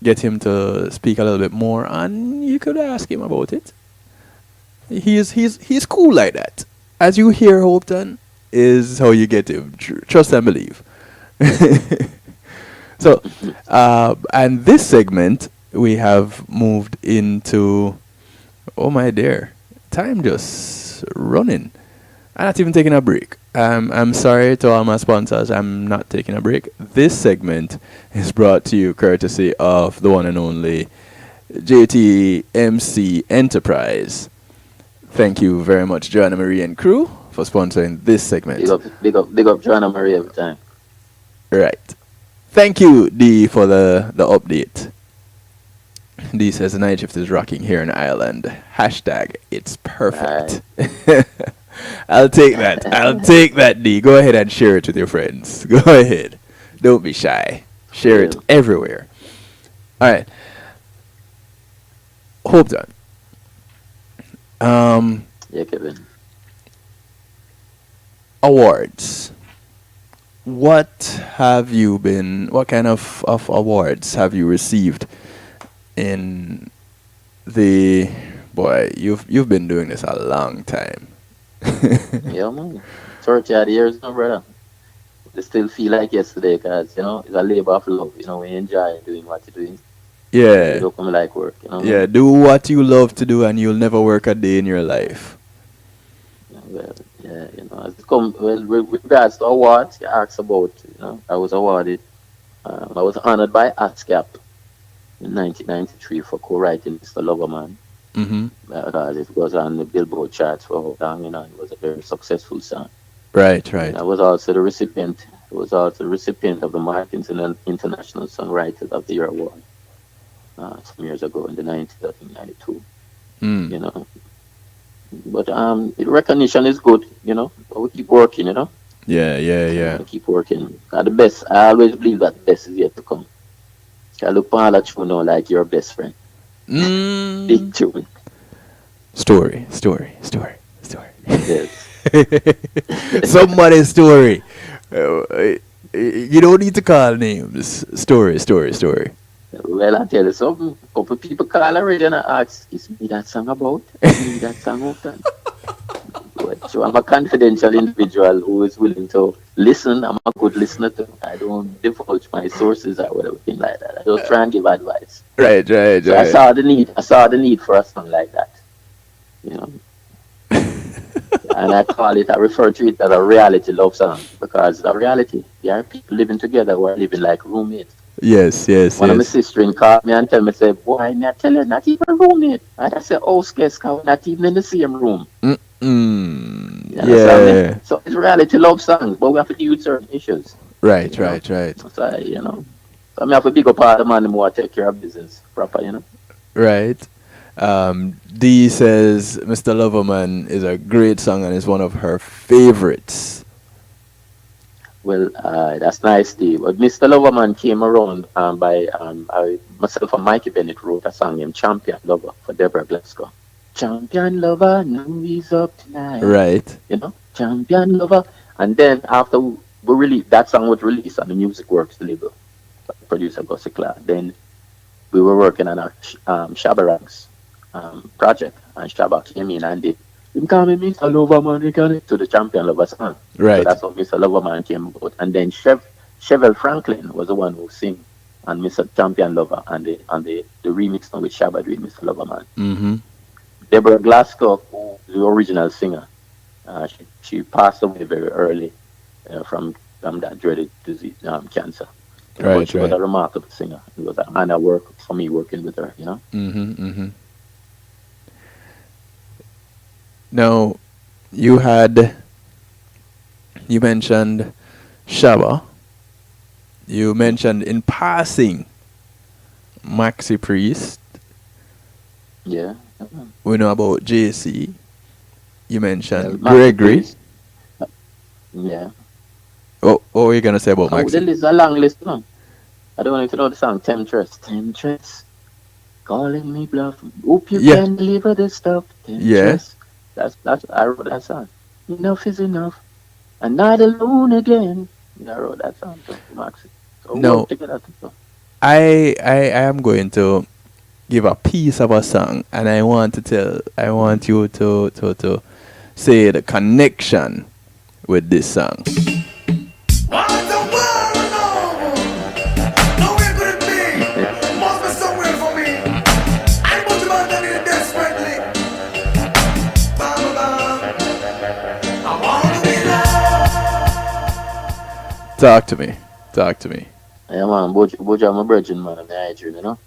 get him to speak a little bit more on. You could ask him about it. He's cool like that. As you hear, Hopeton is how you get him. Trust and believe. So, and this segment we have moved into. Oh my dear, time just running. I'm not even taking a break. I'm sorry to all my sponsors. I'm not taking a break. This segment is brought to you courtesy of the one and only JTMC Enterprise. Thank you very much, Joanna Marie and crew, for sponsoring this segment. Big up Joanna Marie every time. Right. Thank you, D, for the update. D says the night shift is rocking here in Ireland. Hashtag it's perfect. I'll take that. I'll take that, D. Go ahead and share it with your friends. Go ahead. Don't be shy. Share it everywhere. All right. Hopeton. Yeah, Kevin. Awards. What kind of awards have you received in the, boy, you've been doing this a long time. Yeah, man. 30 odd years now, brother. It still feel like yesterday because, you know, it's a labor of love. You know, we enjoy doing what you're doing. Yeah. You don't come like work, you know. Yeah, do what you love to do and you'll never work a day in your life. Well, yeah, you know, as it come, well, with regards to awards, you asked about, you know, I was awarded, I was honored by ASCAP in 1993 for co-writing Mr. Loverman. Mm-hmm. Because it was on the Billboard charts for how long, you know, it was a very successful song. Right. And I was also the recipient He was also recipient of the Martins International Songwriters of the Year Award some years ago in the 90s, I think 92. You know, but recognition is good. You know, but we keep working. You know, we keep working. The best. I always believe that the best is yet to come. I look for all that you know, like your best friend. Big tune. Story. Yes. Somebody's story. You don't need to call names. Story. Well, I tell you something. A couple people call already and I ask, is me that song about? Is me that song about? But so I'm a confidential individual who is willing to listen. I'm a good listener too. I don't divulge my sources or whatever thing like that. I don't try and give advice. Right. So I saw the need for a song like that. You know. And I refer to it as a reality love song because the reality, there are people living together who are living like roommates. Yes. One of my sisters called me and tell me, say, boy, I tell you, not even roommate. And I say, oh, scarce, because we're not even in the same room. You understand me? So it's reality love songs, but we have to deal with certain issues. Right. So, you know. So I have to big up all the man who take care of business proper, you know. Right. D says Mr. Loverman is a great song and is one of her favorites. Well, that's nice, Steve. But Mr. Loverman came around myself and Mikey Bennett wrote a song named Champion Lover for Deborah Glasgow. Champion Lover, know he's up tonight. Right. You know, Champion Lover. And then after that song was released on the Music Works label, producer Gussie Clark. Then we were working on a Shabba Ranks project, and Shabba came in and did him call me Mr. Loverman, he connect to the Champion Lover song. Right. So that's how Mr. Loverman came about. And then Chevelle Franklin was the one who sing and Mr. Champion Lover and the remix with Shabba with Mr. Loverman. Mm-hmm. Deborah Glasgow, who was the original singer, she passed away very early from that dreaded disease, cancer. Right, but she was a remarkable singer. It was an honor work for me working with her, you know. Now, you mentioned Shabba. You mentioned in passing Maxi Priest. Yeah. We know about JC. You mentioned Gregory. Yeah. What were you going to say about Maxi? The list is a long list, no? I don't want you to know the song Temptress. Calling me bluff. Hope you can deliver this stuff. Temptress. That's I wrote that song. Enough is enough. I'm not alone again. I wrote that song to Maxi. So no. I am going to give a piece of a song, and I want you to say the connection with this song. Talk to me. Yeah, man. Boja, my virgin, man, in Nigeria, you know.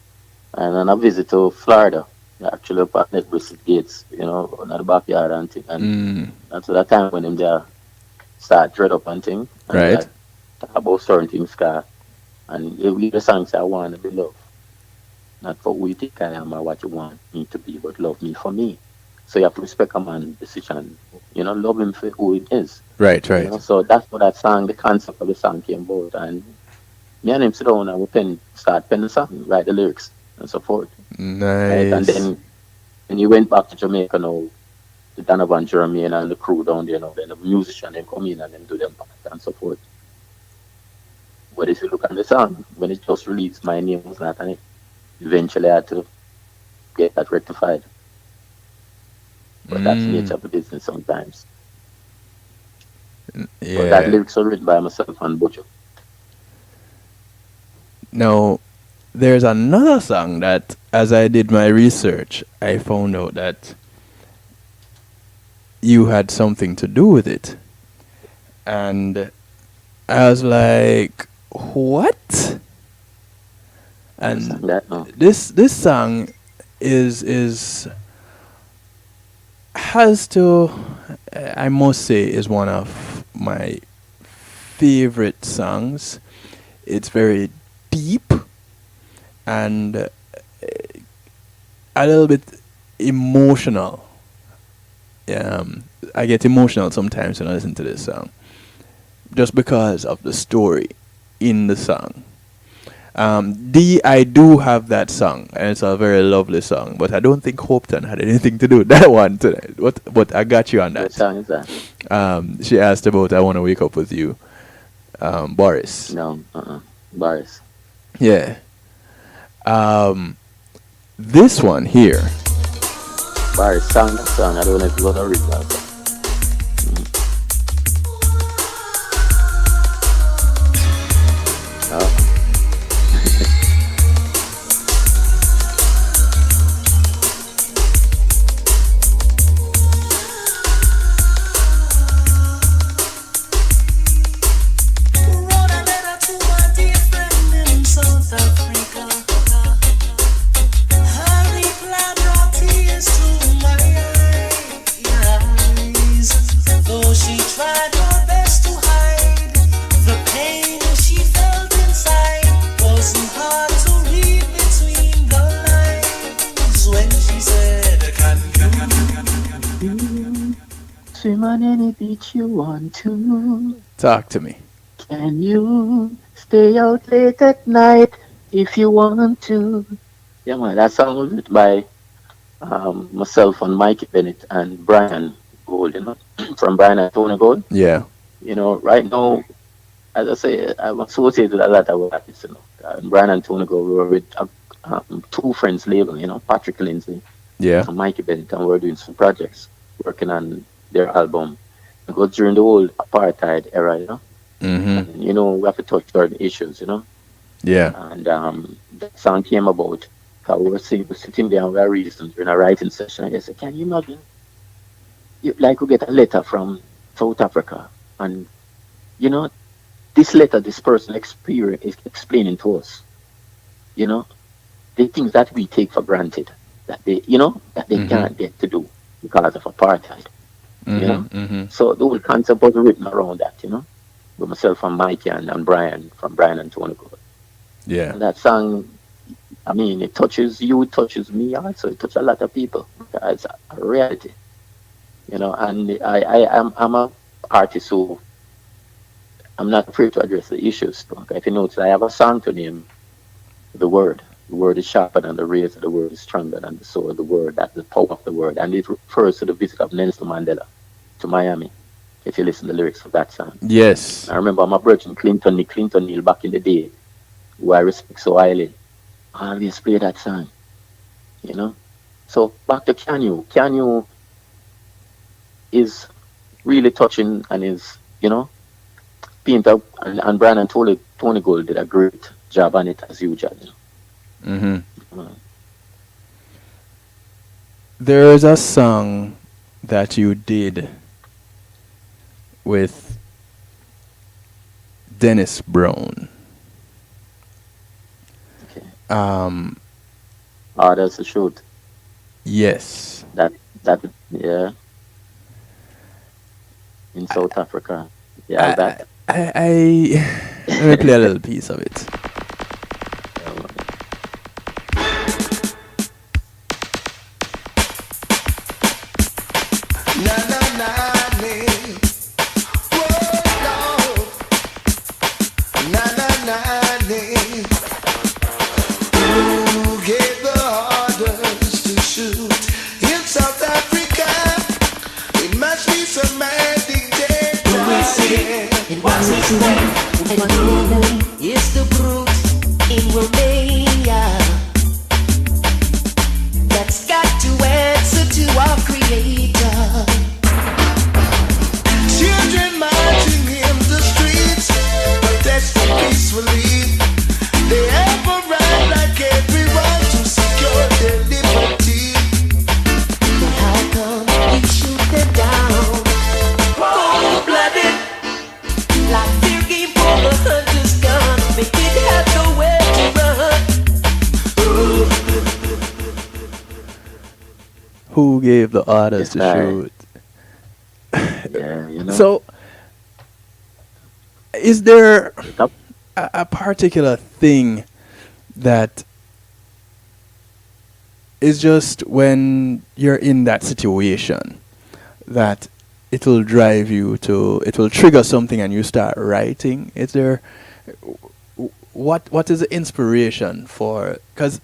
And then I visit to Florida, actually up at Netbury Gates, you know, in the backyard and thing. And that's that time when them there start dread up and thing. And right. Talk about certain things, and we the songs I want to be loved. Not for who you think I am or what you want me to be, but love me for me. So you have to respect a man's decision, you know, love him for who he is. Right. You know? So that's what that song, the concept of the song came about. And me and him sit down and we start pen the song, write the lyrics and so forth. Nice. Right? And then when he went back to Jamaica now, the Donovan Jermaine and the crew down there now, then the musician they come in and then do them part and so forth. But if you look at the song, when it just released, my name was not on it. Eventually I had to get that rectified. But that's the nature of the business sometimes. Yeah. But that lyrics are written by myself and Bojo. Now, there's another song that, as I did my research, I found out that you had something to do with it. And I was like, what? And this song I must say, is one of my favorite songs. It's very deep and a little bit emotional. I get emotional sometimes when I listen to this song, just because of the story in the song. I do have that song, and it's a very lovely song, but I don't think Hopeton had anything to do with that one today. But I got you on that. What song is that? She asked about I Want to Wake Up With You, Boris. No, Boris. Yeah. This one here. Boris song, that song. I don't know if it was original. Oh. Swim on any beach you want to. Talk to me. Can you stay out late at night if you want to? Yeah, man, that song was written by myself and Mikey Bennett and Brian Gold, from Brian and Tony Gold. Yeah. Right now, as I say, I'm associated with a lot of artists, Brian and Tony Gold, we were with two friends label, Patrick Lindsay and Mikey Bennett, and we were doing some projects, working on their album. It was during the whole apartheid era, And, we have to touch certain issues, Yeah. And that song came about because we were sitting there and we were reading during a writing session. And I said, can you imagine? We get a letter from South Africa, and, this letter, this person is explaining to us, the things that we take for granted, that they, that they can't get to do because of apartheid. So the whole concept was written around that, with myself and Mikey and Brian, from Brian and Tony Gold. Yeah. And that song, it touches you, it touches me also, it touches a lot of people. It's a reality, and I'm a artist who I'm not afraid to address the issues. If you notice, I have a song to name The Word. The word is sharper than the razor, the word is stronger than the sword, the word, that's the power of the word. And it refers to the visit of Nelson Mandela to Miami, if you listen to the lyrics of that song. Yes. I remember my brother Clinton Neal back in the day, who I respect so highly, always play that song, So back to Can You. Can You is really touching and is, painted, and Brian and Tony Gold did a great job on it as usual, There's a song that you did with Dennis Brown. Okay. That's the shoot. Yes. That yeah. In South Africa. Yeah, that. Let me play a little piece of it. It's the brute in Romania that's got to answer to our Creator. Children marching in the streets, protesting peacefully. They have a right like everyone to secure their liberty. But how come we shoot them down? Cold-blooded, like fear game for the hunter's gun. They didn't have nowhere to run. Who gave the orders to shoot? Yeah, So Is there Yep. a particular thing that is just when you're in that situation that it will drive you to, it will trigger something and you start writing? Is there, what is the inspiration for? Because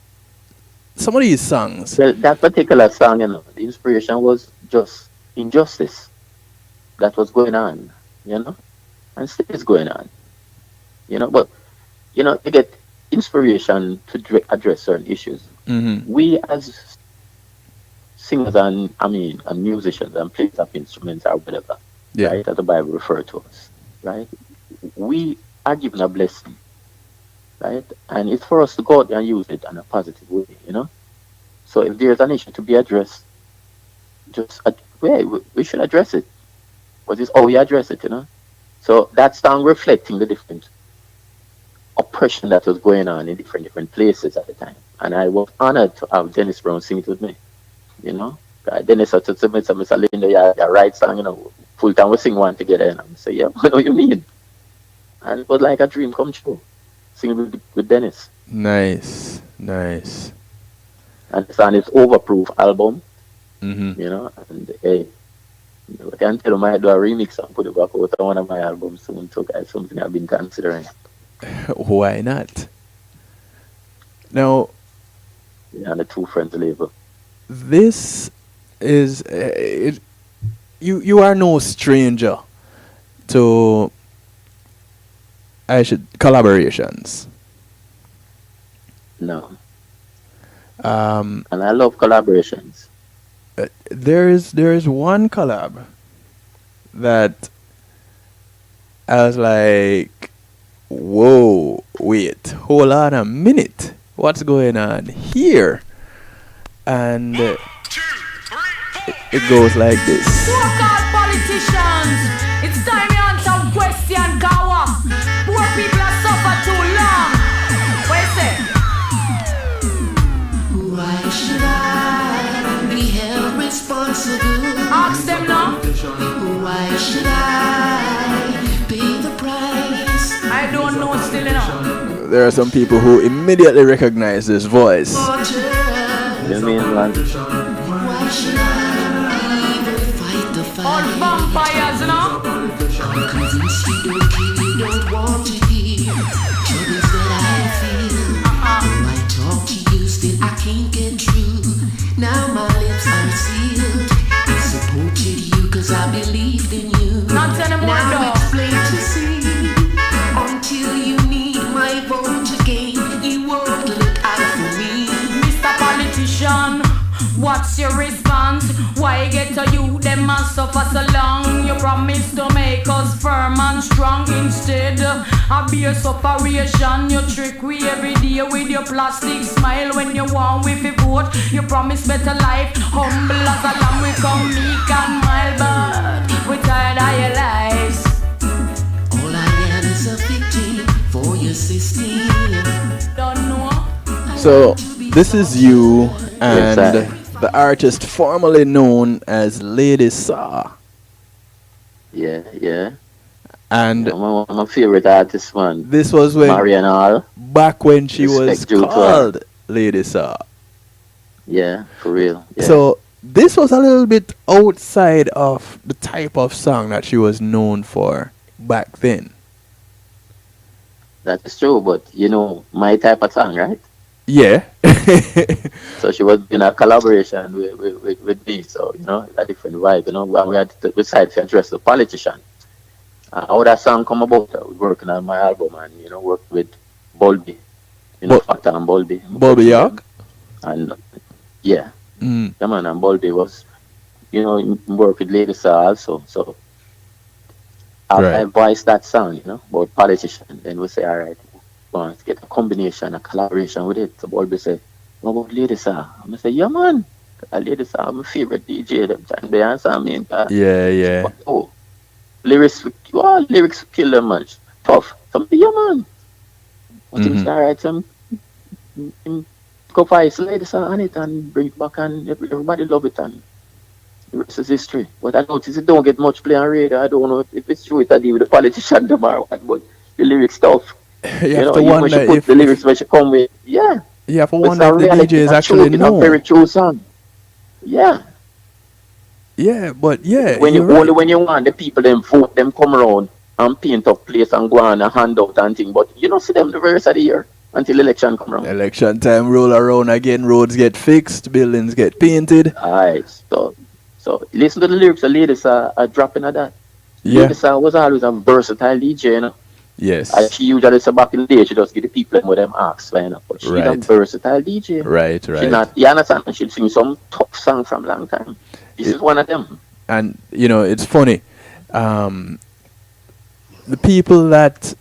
some of these songs, Well, that particular song, the inspiration was just injustice that was going on, and still is going on, But you get inspiration to address certain issues. We as singers and musicians and players of instruments or whatever, right? As the Bible referred to us, right? We are given a blessing, right? And it's for us to go out there and use it in a positive way, So if there's an issue to be addressed, we should address it. But it's how we address it, So that song reflecting the different oppression that was going on in different places at the time. And I was honored to have Dennis Brown sing it with me, Dennis said to me, Mr. Lindo, you write song, full time we sing one together. And I say, yeah, what do you mean? And it was like a dream come true, singing with Dennis. Nice. And it's on his Overproof album, and hey, I can tell him I do a remix and put it back out on one of my albums soon, so that's something I've been considering. Why not? Now, on the Two Friends label. This is you are no stranger to collaborations. No. And I love collaborations. There is one collab that I was like, whoa, wait, hold on a minute, what's going on here? And it goes like this. So-called politicians, it's time you answer question, Gawa. Poor people have suffered too long. What you say? Why should I be held responsible? Ask them now. Why should I pay the price? I don't know still enough. There are some people who immediately recognize this voice. You mean like Why should I even fight the fight? All vampires, I'm convinced you don't care, you don't want to hear troubles that I feel. When I talk to you, still I can't get through. Now my lips are sealed. I supported you cause I believed in you. Not anymore, now it's plain to see. Until you need my vote again, you won't look out for me. Mr. Politician, what's your response? Why get to you, them must suffer so long? You promised to make us firm and strong. Instead, I be a separation. You trick we every day with your plastic smile. When you want with a vote, you promise better life. Humble as a lamb, we come meek and mild, but we tired of your lies. All I am is a victim for your system. Don't know. So this is you and the artist formerly known as Lady Saw. Yeah. And my favorite artist, man. This was when Marianne, back when she was due to called Lady Saw. Yeah, for real. Yeah. So this was a little bit outside of the type of song that she was known for back then. That is true, but my type of song, right? Yeah. So she was in a collaboration with me, so a different vibe, and we had to decide to address the politician. How that song come about? I was working on my album and worked with Bulby, Factor and Bulby. Bulby York? And yeah. Mm. Yeah, man, and Bulby was, work with Lady Saw also, so I voiced that song, about politician. Then we say, all right, we want to get a combination, a collaboration with it. So Bulby say, what about Lady Saw? I say, yeah, man. Lady Saw, my favorite DJ. Them time they answer me. Yeah. Oh, lyrics kill them, man. Tough. So, yeah, man. But he say, all right, go for Lady Saw on it and bring it back, and everybody love it. And The rest is history. But I notice it don't get much play on radio. I don't know if it's true it I deal with the politician tomorrow, but the lyric stuff. You You have know, to even when wonder she put if, the lyrics when she come with, yeah. you have to But it's wonder a if the reality, DJs a actually truth, it's a know. very true song. Yeah. Yeah, but yeah, When you you're only right. when you want the people them vote them come around and paint up place and go on and hand out and thing. But you don't see them the rest of the year until election come around. Election time roll around again, roads get fixed, buildings get painted. Alright, so listen to the lyrics. The ladies are dropping at that. Yeah. Ladies was always a versatile DJ, you know. And Yes. she usually say back in the day she just give the people them what them ask, you know. But she's a Right. versatile DJ. Right, She right. not you understand? She sing some tough song from long time. This is one of them. And you know, it's funny. The people that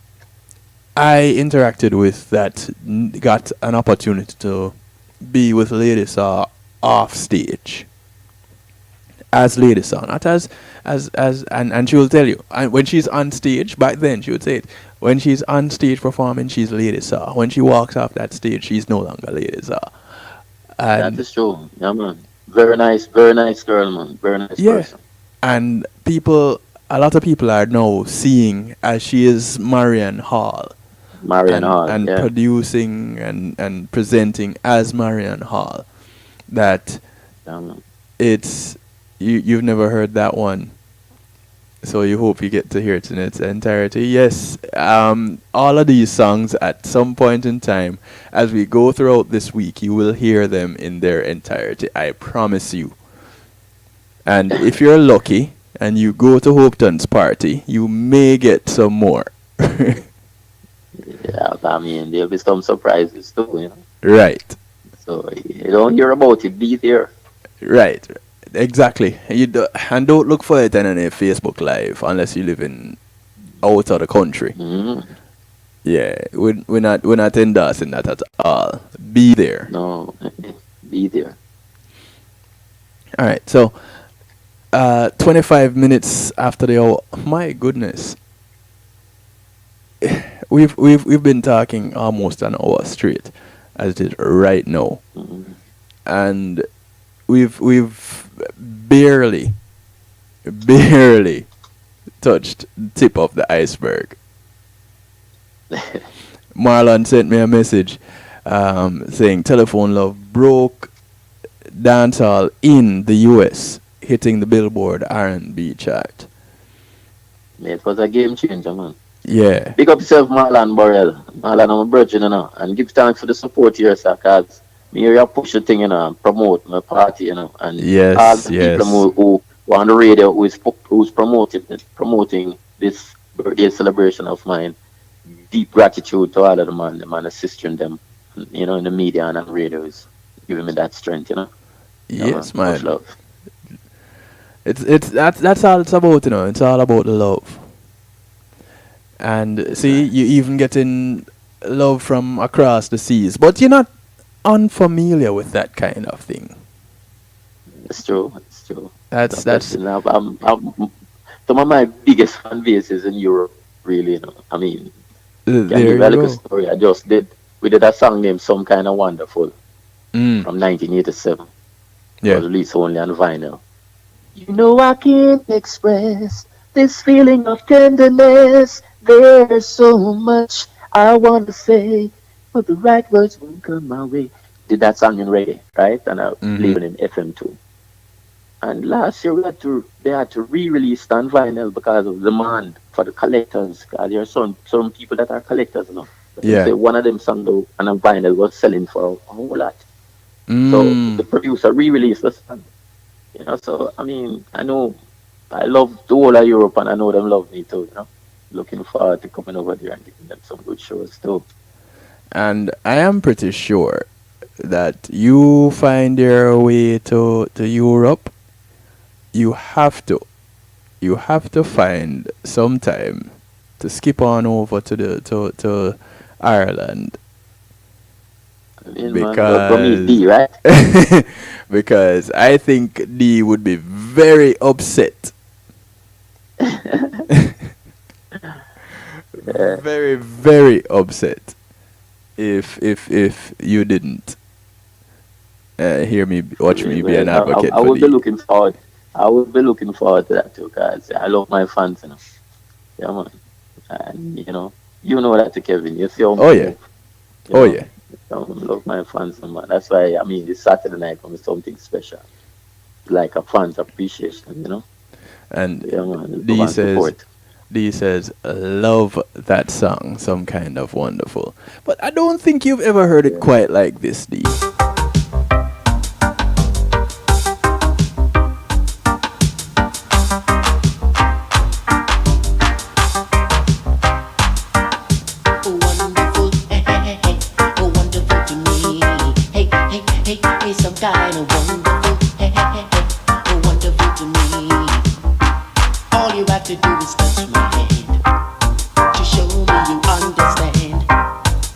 I interacted with that got an opportunity to be with Lady Saw off stage as Lady Saw, not as and she will tell you. And when she's on stage, back then she would say it. When she's on stage performing, she's Lady Saw. When she walks off that stage, she's no longer Lady Saw. That And is true. Yeah, man. Very nice girl, man. Very nice yeah, person. and a lot of people are now seeing as she is Marian Hall Marian Hall, and yeah. producing and presenting as Marian Hall. That Yeah, man. it's you've never heard that one, so you hope you get to hear it in its entirety. Yes, all of these songs at some point in time, as we go throughout this week, you will hear them in their entirety. I promise you. And if you're lucky and you go to Hopeton's party, you may get some more. Yeah, I mean, there'll be some surprises too, you know. Right, So you don't hear about it, be there. right, exactly. And don't look for it on any Facebook Live unless you live in out of the country. Hmm. Yeah, we're not endorsing that at all. Be there. No, be there. All right, so 25 minutes after the hour. My goodness, we've been talking almost an hour straight, as it is right now, Mhm. and we've barely touched the tip of the iceberg. Marlon sent me a message saying Telephone Love broke dancehall in the US, hitting the Billboard R&B chart. Yeah, it was a game changer, man. Yeah, Big up yourself, Marlon Burrell. Marlon, I'm a virgin, you know. And give thanks for the support here, sir, because me here push the thing, you know, and promote my party, you know. And all yes, the yes. people who on the radio who's promoting this birthday celebration of mine. Deep gratitude to all of the man assisting them, you know, in the media and on radio is giving me that strength, you know. Yeah, Yes, much man. love. That's all it's about, you know. It's all about the love. And see, you even getting love from across the seas, but you're not unfamiliar with that kind of thing. It's true. It's true. That's You know, some of my biggest fan bases in Europe, really, you know. I mean, can there give you you a little go. story I just did. We did a song named Some Kind of Wonderful from 1987. It Yeah. was released only on vinyl. You know I can't express this feeling of tenderness. There's so much I want to say, but the right words won't come my way. Did that song in reggae, right? And I played it in FM2. And last year they had to re-release it on vinyl because of demand for the collectors. Because there are some people that are collectors, you know. Yeah. Say one of them songs though, and a vinyl was selling for a whole lot. So the Mm. producer re-released the song. You know, so I mean, I know I love the whole of Europe and I know them love me too, you know. Looking forward to coming over there and giving them some good shows too. And I am pretty sure that you find your way to Europe. You have to find some time to skip on over to Ireland I mean, man, go meet D, right? because I think D would be very upset. Very, very upset if you didn't watch me be an advocate I for will be D. looking forward. I would be looking forward to that too, because I love my fans, you know. Yeah, man. And, you know that, Kevin. You see how Oh yeah. move, you Oh know. yeah. I love my fans, man. That's why, I mean, this Saturday night comes something special. Like a fans appreciation, you know. And Yeah, man. Love D and says support. D says love that song, some kind of wonderful. But I don't think you've ever heard it Yeah. quite like this, D. Oh, wonderful, hey, hey, hey, hey, oh, wonderful to me. Hey, hey, hey, hey, some kind of wonderful, hey, hey, hey, hey, oh, wonderful to me. All you have to do is touch my hand to show me you understand,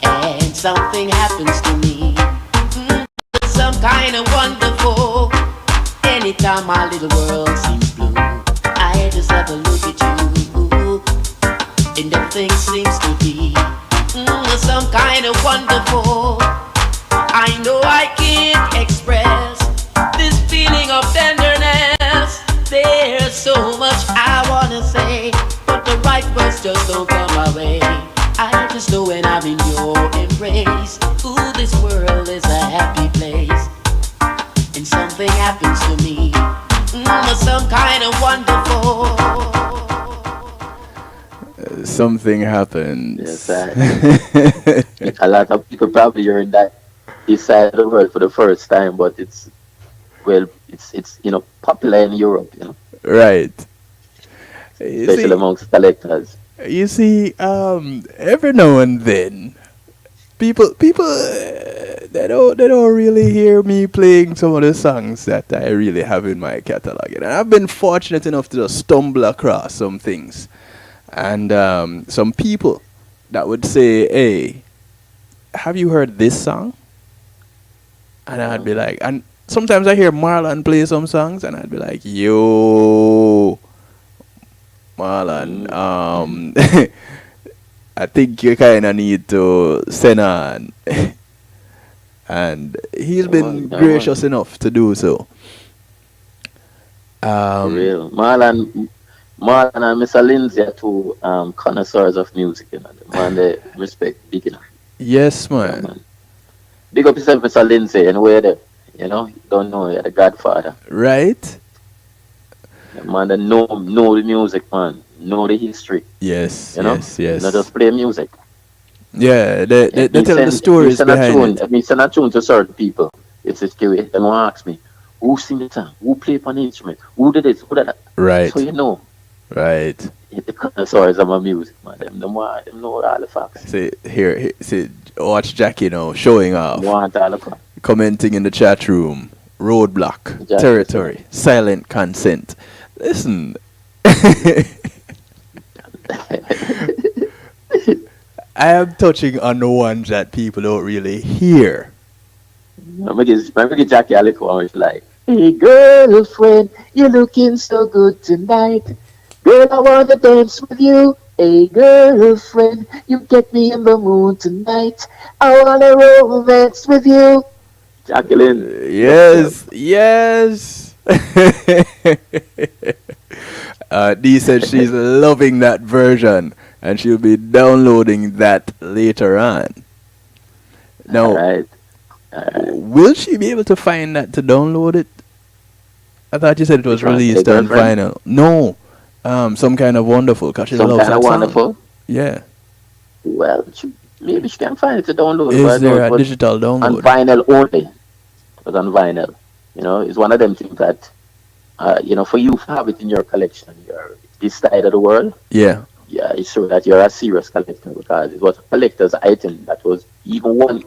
and something happens to me. Mm, some kind of wonderful. Anytime my little world seems blue, I just have a look at you, and everything seems to be some kind of wonderful. I know I can't express this feeling of tenderness. There's so much I wanna say, but the right words just don't come my way. I just know when I'm in your embrace, ooh, this world is a happy place. And something happens to me, some kind of wonderful. Something happens. Yes, a lot of people probably heard that this side of the world for the first time, but it's popular in Europe, Right. You especially see, amongst collectors. every now and then, people they don't really hear me playing some of the songs that I really have in my catalog, and I've been fortunate enough to just stumble across some things, and some people that would say, "Hey, have you heard this song?" And I'd be like, and sometimes I hear Marlon play some songs, and I'd be like, "Yo, Marlon, I think you kind of need to send on." And he's been gracious enough to do so. For real. Marlon and Mr. Lindsay are two connoisseurs of music, The man they respect big enough. Yes, Yeah, man. man. Big up yourself, Mr. Lindsay, and where the you don't know you're the godfather. Right? The man that know the music, man. Know the history. Yes, You know? yes, yes. Not just play music. Yeah, they Me tell the send stories a behind tune. it. Me send a tune to certain people. It's a skill. They want to ask me, who sing the song? Who play upon the instrument? Who did this? Who did that? Right, So you know, right. the connoisseurs of my music, man. Them know all the facts. See, watch Jackie now showing off, Want all the facts. commenting in the chat room. Roadblock, Jackie, territory, silent consent. Listen, I am touching on the ones that people don't really hear. Let me get Jackie a little one. She's like, hey girlfriend, you're looking so good tonight. Girl, I want to dance with you. Hey girlfriend, you get me in the mood tonight. I want to romance with you. Jacqueline. Yes, yes. Dee said she's loving that version, and she'll be downloading that later on. Now, All right. will she be able to find that to download it? I thought you said it was Which one? Hey released on girlfriend? vinyl. No, some kind of wonderful, because she Some loves kind of that song. wonderful. Yeah. Well, maybe she can find it to download. Is But no, there it a was digital on download? vinyl only. It was on vinyl. It's one of them things that, for you to have it in your collection, this side of the world, Yeah. yeah, it's sure that you're a serious collector because it was a collector's item that was even one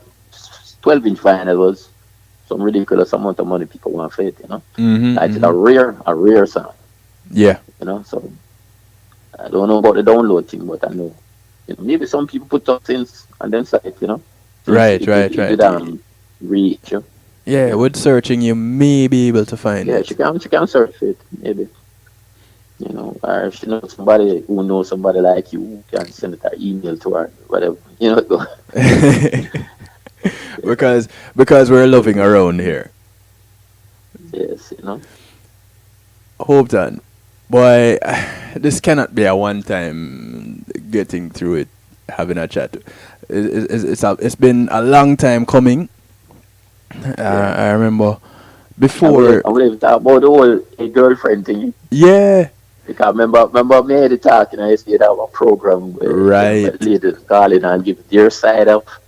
12-inch vinyl was some ridiculous amount of money people want for it, Like it's a rare song, Yeah. So I don't know about the download thing, but I know, maybe some people put up things on them site, Right. reach, Yeah, with searching, you may be able to find yeah, it. she can search it, maybe. Or if she knows somebody who knows somebody like you, who can send it an email to her, whatever, go. because we're loving around here. Yes, Hopeton, boy, this cannot be a one-time getting through it, having a chat. It's been a long time coming. I remember before. I will talk about the whole girlfriend thing. Yeah. Because remember me had the talk and I used to have a program where Right. ladies call in and give their side of what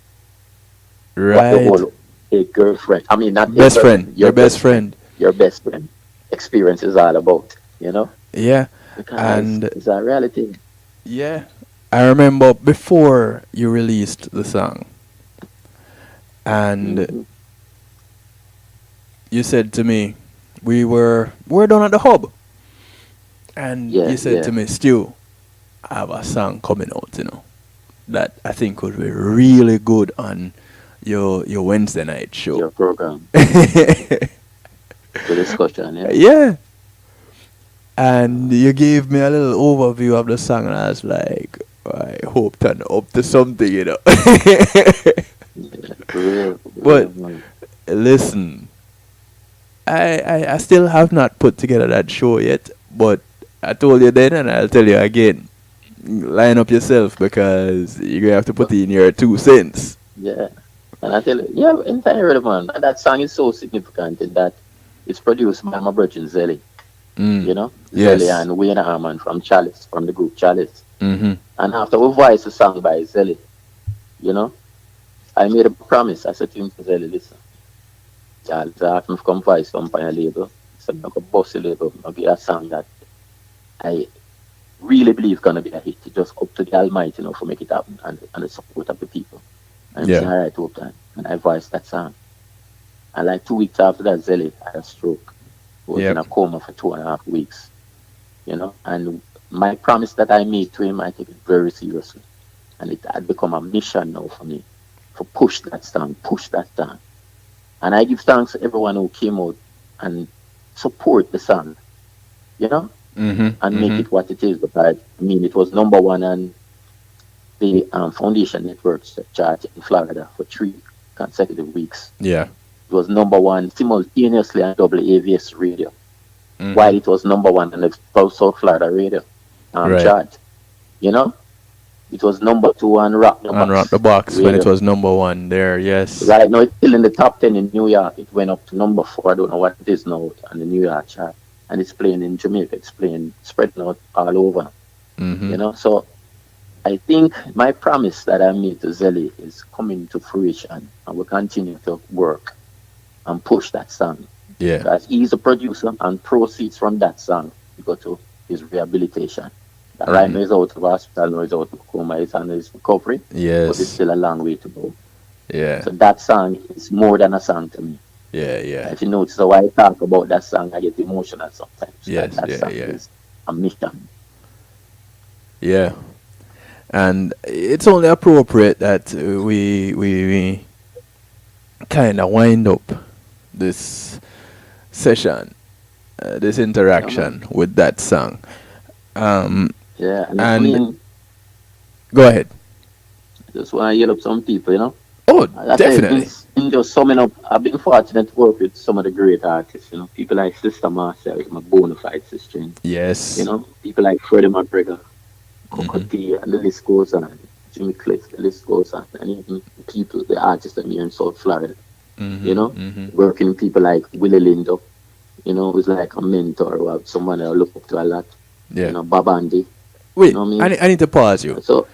the Right. whole a girlfriend. I mean, not Best a girlfriend, friend. Your best friend. Your best friend experience is all about, you know? Yeah. Because And it's a reality. yeah, I remember before you released the song, and you said to me, we're down at the hub, and Yeah, you said yeah. to me, Stu, I have a song coming out, that I think would be really good on your Wednesday night show. Your program, the discussion, yeah. Yeah. And you gave me a little overview of the song, and I was like, I hope turn up to something, For real, But man. listen, I still have not put together that show yet, but I told you then, and I'll tell you again. Line up yourself, because you're going to have to put in your 2 cents. Yeah. And I tell you, yeah, entirely, man. And that song is so significant in that it's produced by my brother Zelly. You know? Yes. Zelly and Wayne Harman from Chalice, from the group Chalice. Mm-hmm. And after we voiced the song by Zelly, you know, I made a promise. I said to him, Zelly, listen, Charles asked me to come voice some on a label. So I'm going to bust the label. I'll get a song that I really believe going to be a hit. Just up to the Almighty, for make it happen and the support of the people. And I'm saying, all right, Hopeton. And I voiced that song. And like 2 weeks after that, Zelly had a stroke. He was in a coma for 2.5 weeks. And my promise that I made to him, I take it very seriously. And it had become a mission now for me to push that song. And I give thanks to everyone who came out and support the song, and make it what it is. Because it was number one on the Foundation Networks chart in Florida for 3 consecutive weeks. Yeah. It was number one simultaneously on WAVS radio, while it was number one on the South Florida radio chart. It was number 2 on Rock the Box when it was number 1 there. Yes. Right now it's still in the top 10 in New York. It went up to number 4. I don't know what it is now on the New York chart. And it's playing in Jamaica. It's playing, spreading out all over. So I think my promise that I made to Zelly is coming to fruition, and we'll continue to work and push that song. Yeah. Because he's a producer, and proceeds from that song go to his rehabilitation. Right now he's out of hospital, now he's out of coma, he's on his recovery. Yes. But it's still a long way to go. Yeah. So that song is more than a song to me. Yeah, yeah. If you notice how I talk about that song, I get emotional sometimes. Yes, that song is a mission. Yeah. And it's only appropriate that we kind of wind up this session, this interaction with that song. Yeah, and go ahead. I just want to yell up some people, Oh, definitely. In just summing up, I've been fortunate to work with some of the great artists, people like Sister Marcia, my bona fide sister. Yes. People like Freddie McGregor, Coco T, and the list goes on. Jimmy Cliff, the list goes on. And even people, the artists that here in South Florida, working with people like Willie Lindo, who's like a mentor or someone I look up to a lot. Yeah. Bob Andy. Wait, I need to pause you. So,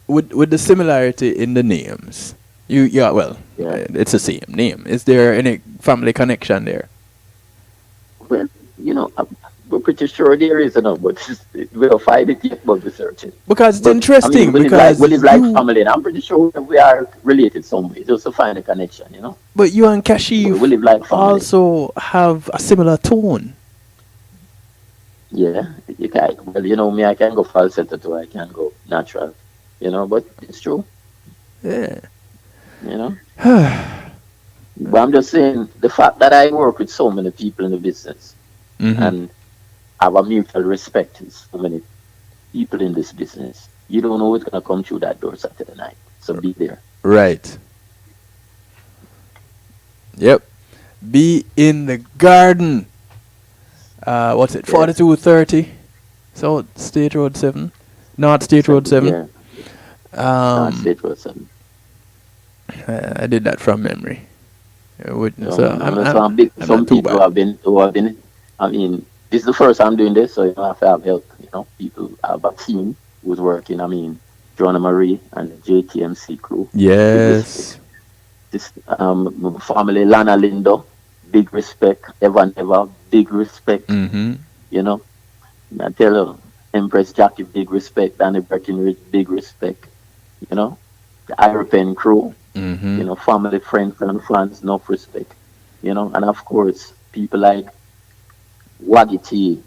with the similarity in the names, it's the same name. Is there any family connection there? Well, we're pretty sure there is, but we'll find it yet, but we're searching. Because it's interesting, because we live like family, and I'm pretty sure we are related some way, just to find a connection, But you and Kashif we live like family. Also have a similar tone. Yeah, you can. Well, me, I can go falsetto too. I can go natural, but it's true. Yeah. But I'm just saying, the fact that I work with so many people in the business and have a mutual respect with so many people in this business, you don't know what's going to come through that door Saturday night. So be there. Right. Yep. Be in the garden. what's it? 4230. So State Road 7, not State Road 7. Yeah. Not State Road 7. I did that from memory. Some people who have been. I mean, this is the first I'm doing this, so you have to have help. People have a team who's working. I mean, Joanna Marie and the JTMC crew. Yes. This family, Lana Lindo, big respect. Evan Eva, big respect. Mm-hmm. I tell you, Empress Jackie, big respect. Danny Breckenridge, big respect. The Iropen crew. Mm-hmm. Family, friends, and fans, enough respect. And of course, people like Waggy T,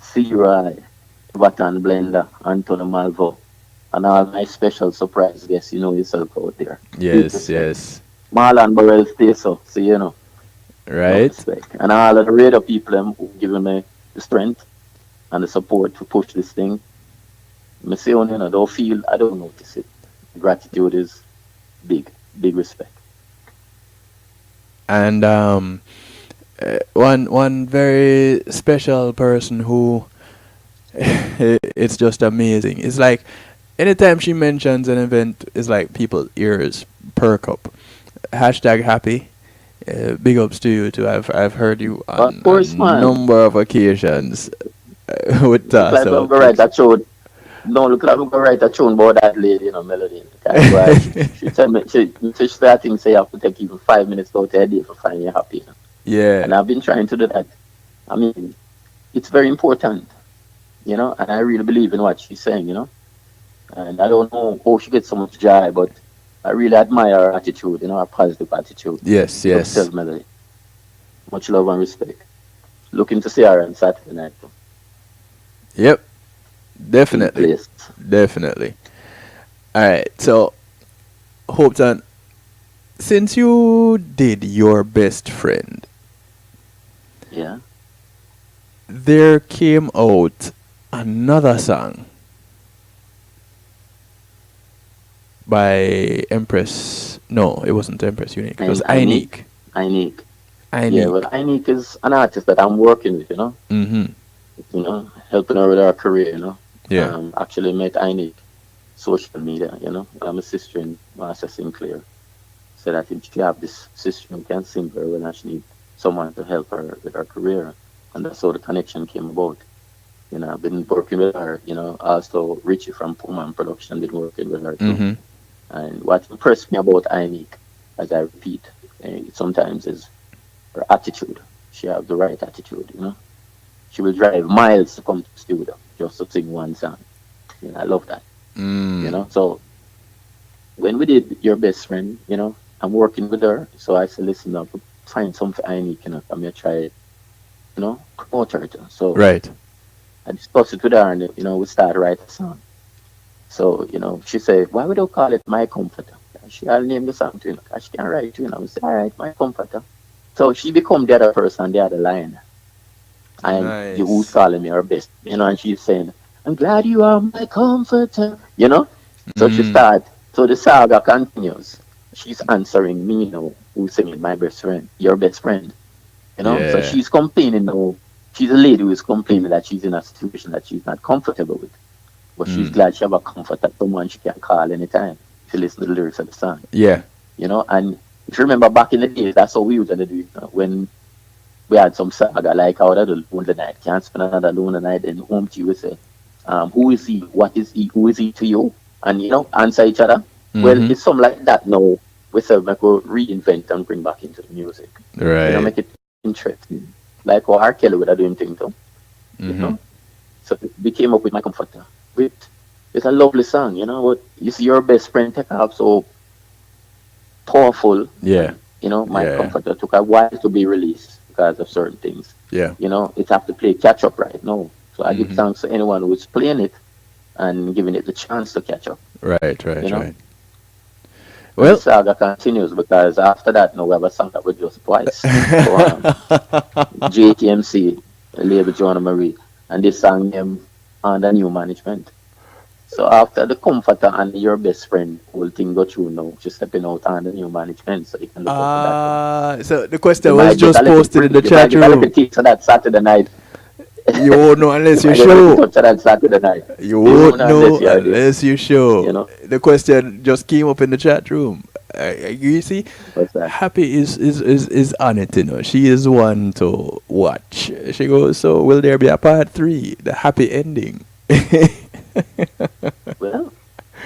C-Roy, Hopeton Blender, Anthony Malvo, and all my special surprise guests, yourself out there. Yes. Marlon Burrell stay so Right. Respect. And all of the radio people who given me the strength and the support to push this thing. I say, I don't notice it. Gratitude is big respect. And one very special person who it's just amazing. It's like anytime she mentions an event, it's like people's ears perk up. #happy. Big ups to you too. I've heard you on a number of occasions with that. Look like I'm gonna write a tune. No, look like I'm gonna write a tune about that lady, Melody. She tell me she starting say you have to take even 5 minutes out a day to find you happy. Yeah. And I've been trying to do that. I mean, it's very important, and I really believe in what she's saying, And I don't know how she gets so much joy, but I really admire her attitude, her positive attitude. Yes. Tell Melody. Much love and respect. Looking to see her on Saturday night. Yep. Definitely. All right. So, Hopeton, since you did Your Best Friend, yeah, there came out another song by Empress. No, it wasn't Empress Unique. It was Inique. Yeah, well, Inique is an artist that I'm working with, Mm-hmm. Helping her with her career, Yeah. Actually met Inique social media, I'm a sister in Master Sinclair. So that if she have this sister who can sing her when she need someone to help her with her career. And that's how the connection came about. I've been working with her, also Richie from Pullman Production been working with her too. Mm-hmm. And what impressed me about Inique, as I repeat, sometimes is her attitude. She has the right attitude, She will drive miles to come to the studio just to sing one song. I love that. So when we did Your Best Friend, I'm working with her, so I said, listen, I'll find something Inique, I'm gonna try, promote her to. So right. I discussed it with her, and we started writing a song. So she said, why would you call it My Comforter? I'll name the song to she can write it. I said, all right, My Comforter. So she become the other person, the other line. And Nice. who's calling me her best, and she's saying, I'm glad you are my comforter, So she started, so the saga continues. She's answering me now, who's singing My Best Friend, Your Best Friend, Yeah. So she's complaining now. She's a lady who is complaining that she's in a situation that she's not comfortable with. But she's glad she have a comforter, someone she can call anytime if you listen to the lyrics of the song. Yeah. And if you remember back in the days, that's how we used to do it. When we had some saga like out of the lonely night, can't spend another lonely night, and home to you would say, who is he? What is he? Who is he to you? And answer each other. Well, it's something like that now. We say we go reinvent and bring back into the music. Right. Make it interesting. Like how R. Kelly would have doing things too. So we came up with My Comforter. It's a lovely song, but it's Your Best Friend take off so powerful. Yeah. My Comforter took a while to be released because of certain things. Yeah. It have to play catch up right now. So I give thanks to anyone who's playing it and giving it the chance to catch up. Right. Well, the saga continues because after that, now we have a song that we just twice. So, JTMC, label Joanna Marie, and this song named Under New Management. So after the Comforter and Your Best Friend, whole thing go through now. She's stepping out under new management, so you can look out for that. So the question was just posted in the chat room. So that Saturday night. You won't know unless you I get in show. touch on Saturday night. You won't know you're there, unless you show. you know. The question just came up in the chat room. You see, What's that? Happy is on it, you know. She is one to watch. She goes, so will there be a part 3? The happy ending. Well,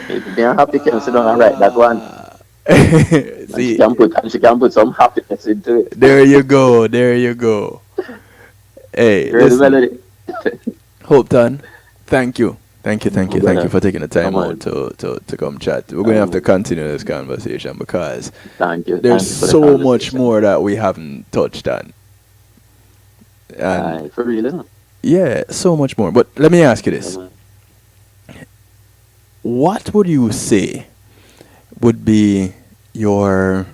if they're happy, can sit down and write that one. See, She can put some happiness into it. there you go. There you go. Hey, Hear the listen, melody. Hopeton, thank you. Thank you Brother. for taking the time Come on. out to come chat. We're going to have to continue this conversation because Thank you. there's Thank you for the so much conversation. more that we haven't touched on. And Aye, for real, isn't it? yeah, so much more. But let me ask you this. What would you say would be your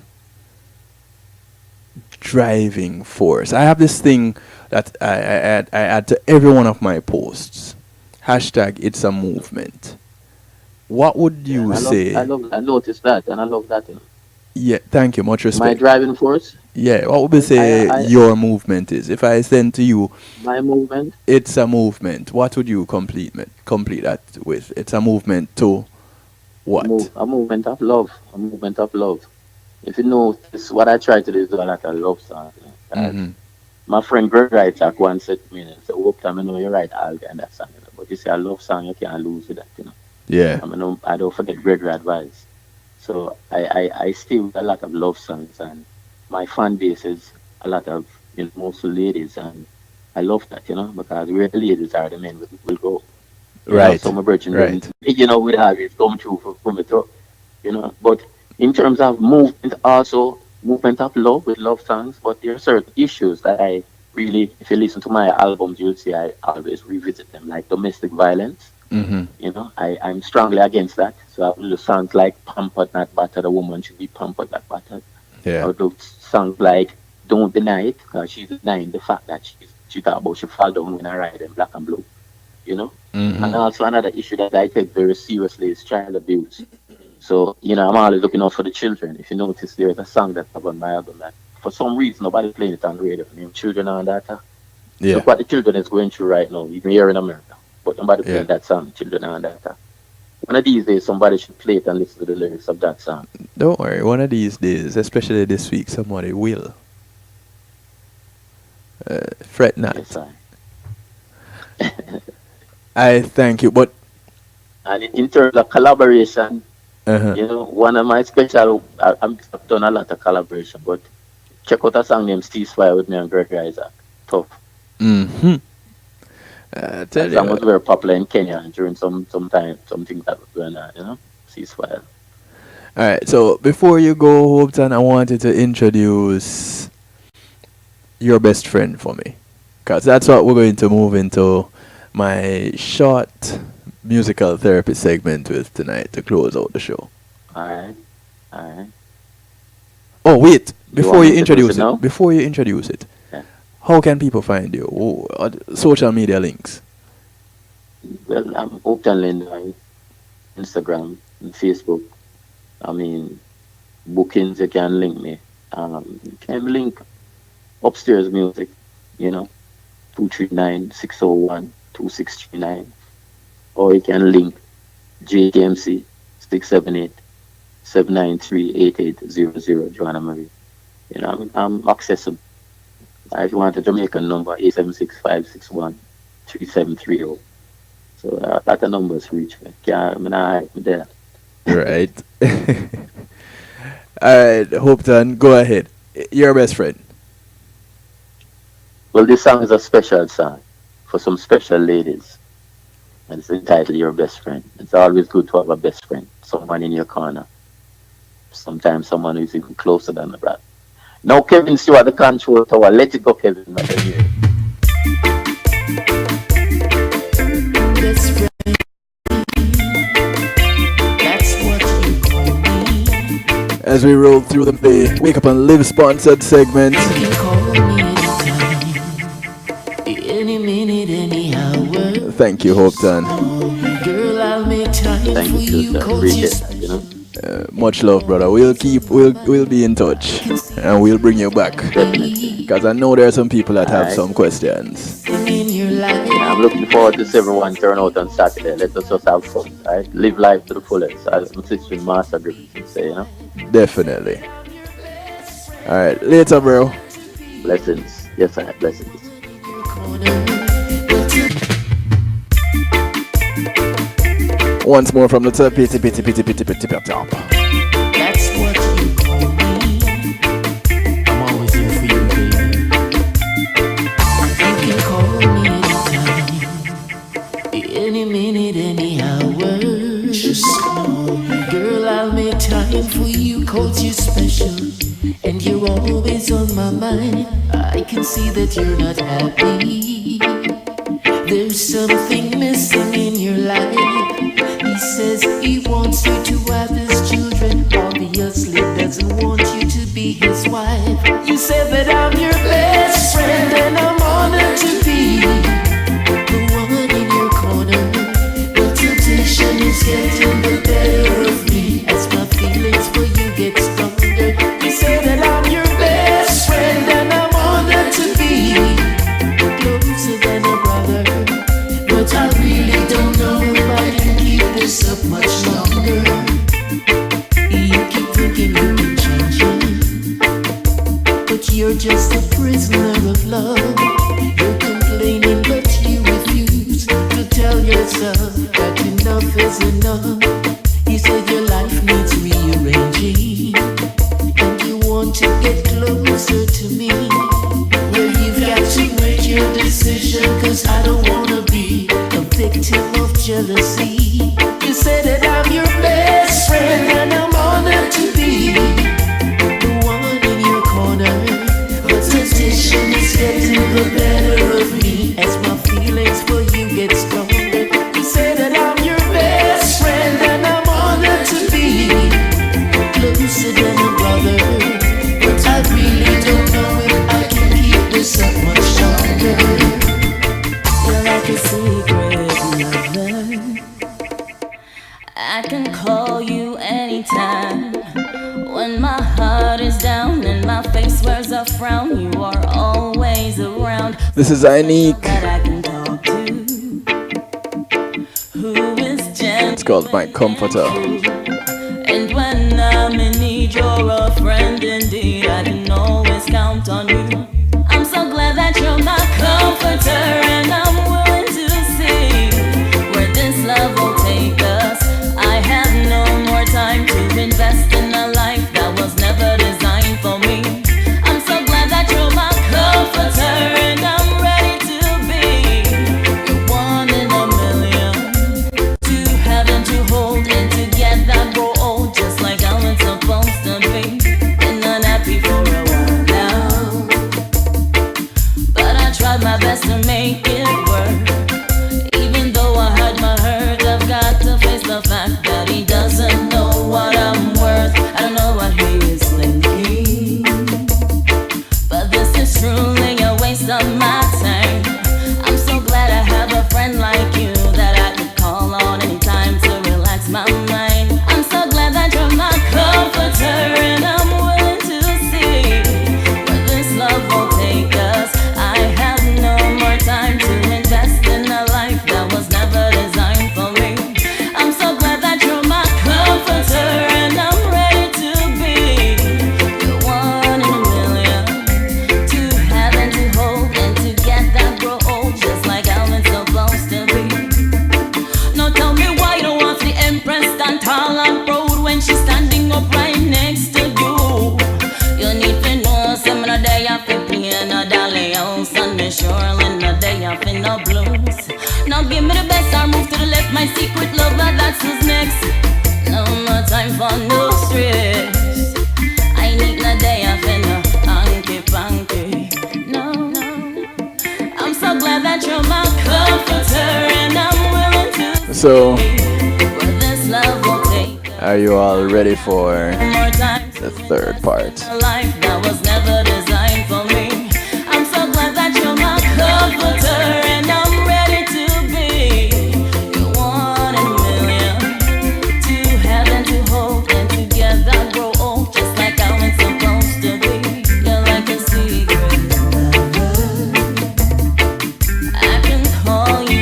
driving force? I have this thing that I add to every one of my posts. Hashtag it's a movement. What would you say? I noticed that, and I love that. You know. Yeah, thank you. Much My respect. driving force, Yeah, what would you say I- your movement is? If I send to you, my movement, it's a movement. What would you complete that with? It's a movement to what? a movement of love. A movement of love. If you notice, what I try to do is do a lot of love songs. You know, Mhm. my friend Greg Wright once said to me, and said, "Hope time I know you write all kind of song, you know, but you say a love song, you can't lose with that, you know." Yeah. I don't forget Greg advice. So I stay with a lot of love songs, and my fan base is a lot of mostly ladies, and I love that, because where the ladies are, the men will go. Right. So my virgin, Right. with how it's come true for me too, But in terms of movement, also movement of love with love songs, but there are certain issues that I really, if you listen to my albums, you'll see I always revisit them, like domestic violence. Mm-hmm. I'm strongly against that. So I will do songs like Pampered Not Battered, a woman should be pampered not battered. Yeah. I would do songs like Don't Deny It, because she's denying the fact that she thought about she fall down when I ride in black and blue. Mm-hmm. And also another issue that I take very seriously is child abuse. So, I'm always looking out for the children. If you notice, there's a song that's up on my album that for some reason nobody playing it on the radio, named Children on Data. Yeah. Look what the children is going through right now, even here in America. But nobody playing Yeah. that song, Children on Data. One of these days, somebody should play it and listen to the lyrics of that song. Don't worry. One of these days, especially this week, somebody will. Fret not. Yes, I. I thank you, but And in terms of collaboration, uh-huh. one of my special, I've done a lot of collaboration, but check out a song named Ceasefire with me and Greg Isaac. Tough. Mm-hmm. That Tell song was you. very popular in Kenya during some time, something that was going on, Ceasefire. All right. So before you go, Hopeton, I wanted to introduce your best friend for me, because that's what we're going to move into my short musical therapy segment with tonight to close out the show. Alright. Oh wait, You before want you me to introduce proceed it, Yeah. how can people find you? Social media links. Well, I'm Hopeton Lindo on Instagram and Facebook. I mean, bookings, you can link me. You can link Upstairs Music, 239-601-2639. Or you can link JKMC 678-793-8800, Joanna Marie. I'm accessible. If you want a Jamaican number, 876-561-3730. So that the numbers reach me. I'm there. Right. Alright, Hopeton, go ahead. Your best friend. Well, this song is a special song for some special ladies. And it's entitled Your Best Friend. It's always good to have a best friend, someone in your corner. Sometimes someone who's even closer than a brother. Now, Kevin Stewart, the control tower. Let it go, Kevin. Best friend, that's what you call me. As we roll through the Wake Up and Live sponsored segment. You can call me anytime, any minute, any hour. Thank you, Hopeton. Girl, I'll make time Thank for you, you, sir. 'cause Appreciate you're that, Much love, brother. We'll be in touch, and we'll bring you back, Definitely. because I know there are some people that have Alright. some questions. in your life. I'm looking forward to see everyone turn out on Saturday. Let us just have fun, right? Live life to the fullest, as my sister Master Griffin would say, you know? Definitely. Alright, later, bro. Blessings. Yes, sir. Blessings. Once more from the top, top. That's what you call me. I'm always here for you, baby. You can call me anytime, any minute, any hour. Just call me. Girl, I'll make time for you, 'cause you're special. And you're always on my mind. I can see that you're not happy. There's something missing in your life. He says he wants you to have his children. Obviously doesn't want you to be his wife. You said that I'm your best friend, and I'm honored to be the one in your corner. But temptation is getting the better of me as my feelings for you get stronger. You say that I'm your best friend, and I'm honored to be closer than a brother. But I really don't know if I can keep this up much longer. You keep thinking you can change it, but you're just a prisoner of love. You're complaining, but you refuse to tell yourself that enough is enough. You said your life needs rearranging, and you want to get closer to me. Well, you've got to make your decision, 'cause I don't wanna be a victim of jealousy. You said that I'm your best friend, and I'm honored to be the one in your corner. But temptation is getting the better of me as my feelings for you get stronger. You say that I'm your best friend, and I'm honored to be closer than a brother. But I really don't know if I can keep this up much longer. You're like a secret lover. I can call you anytime. When my heart is down and my face wears a frown, you are always around. This is Anique. That I can talk to. Who is gentle. It's called My Comforter. And when I'm in need, you're a friend indeed. I can always count on you. I'm so glad that you're my comforter, and I'm willing to see where this love will take us. I have no more time to invest in a life that was never designed for me. I'm so glad that you're my comforter, and I'm ready to be your one in a million. To have and to hold and together grow old, just like how it's supposed to be. Been unhappy for a while now, but I tried my best to make it work. Even though I hide my hurt, I've got to face the fact that he doesn't know what I'm worth. I don't know what he is thinking, but this is truly a waste of my time. I'm so glad I have a friend like you that I could call on anytime to relax my mind. I'm so glad that you're my comforter, and I'm willing to see where this love will take us. I have no more time to invest in a life that was never designed for me. I'm so glad that you're my comforter, and I'm ready to be your one in a million. To have and to hold and together grow old, just like how it's supposed to be. Now tell me why you don't want the Empress stand tall and proud when she's standing up right next to you. You need to know some of the day I feel playing a dolly house, and me surely the day I feel no blues. Now give me the best, I move to the left, my secret lover, that's who's next. No more time for no stress. I need the day I feel no funky. No, I'm so glad that you're my comforter, and I'm willing to So, where this love will take are you all ready for more time. the third part? A life that was never designed for me. I'm so glad that you're my comforter, and I'm ready to be your one in a million. To have and to hold and together grow old, just like how it's supposed to be. You're like a secret lover. I can call you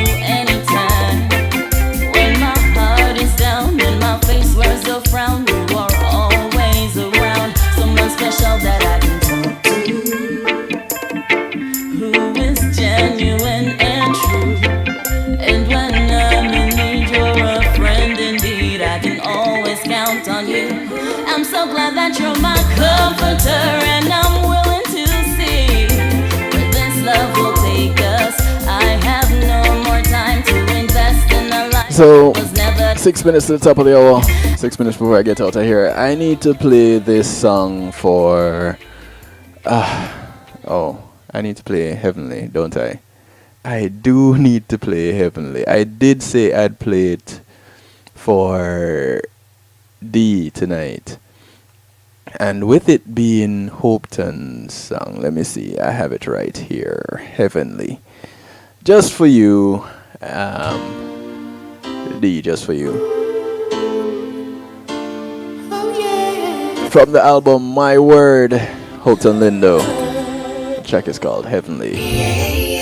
that you're my comforter, and I'm willing to see where this love will take us. I have no more time to invest in a life. So 6 minutes to the top of the hour. 6 minutes before I get out of here. I need to play this song for I need to play Heavenly, don't I? I do need to play Heavenly. I did say I'd play it for D tonight. And with it being Hopeton's song, let me see, I have it right here. Heavenly. Just for you. D, just for you. From the album My Word, Hopeton Lindo. The track is called Heavenly.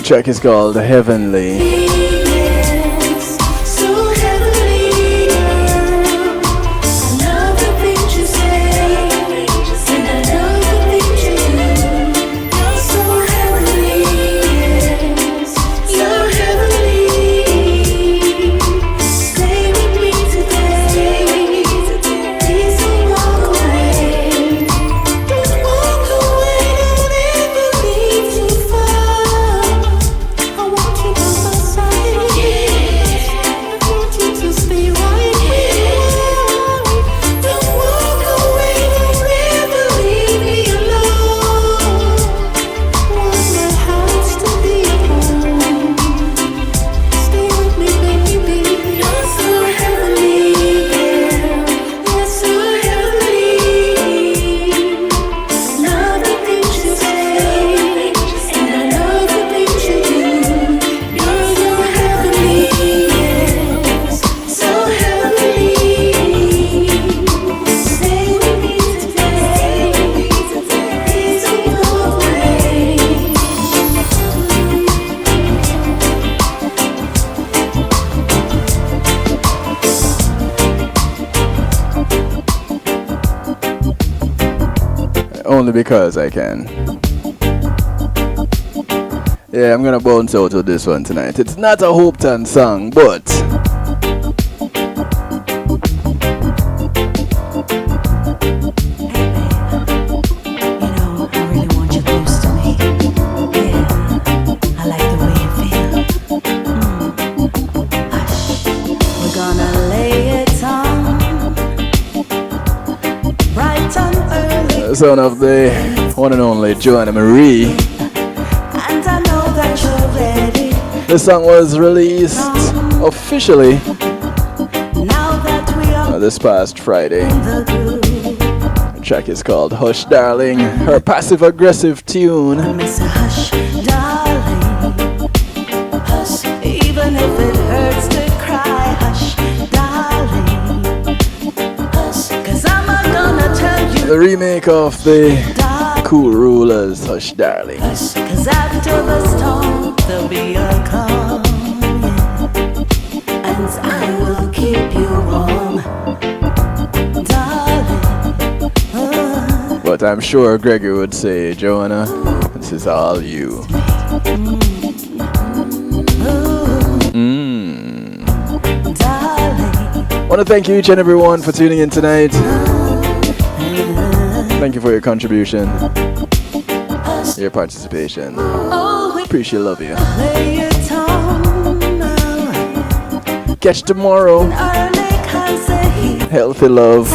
Track is called Heavenly. Only because I can. Yeah, I'm gonna bounce out with this one tonight. It's not a Hopeton song, but son of the one and only Joanna Marie. This song was released officially this past Friday. The track is called Hush Darling, her passive aggressive tune. Hush, darling, hush, even if it hurts to cry. Hush, darling. the remake of the Cool Rulers, Hush Darling. Cause after the storm there'll be a calm, and I will keep you warm, darling. But I'm sure Gregory would say, Joanna, this is all you. I want to thank you each and everyone for tuning in tonight. Thank you for your contribution, your participation. Appreciate, love you. Catch tomorrow. Healthy love.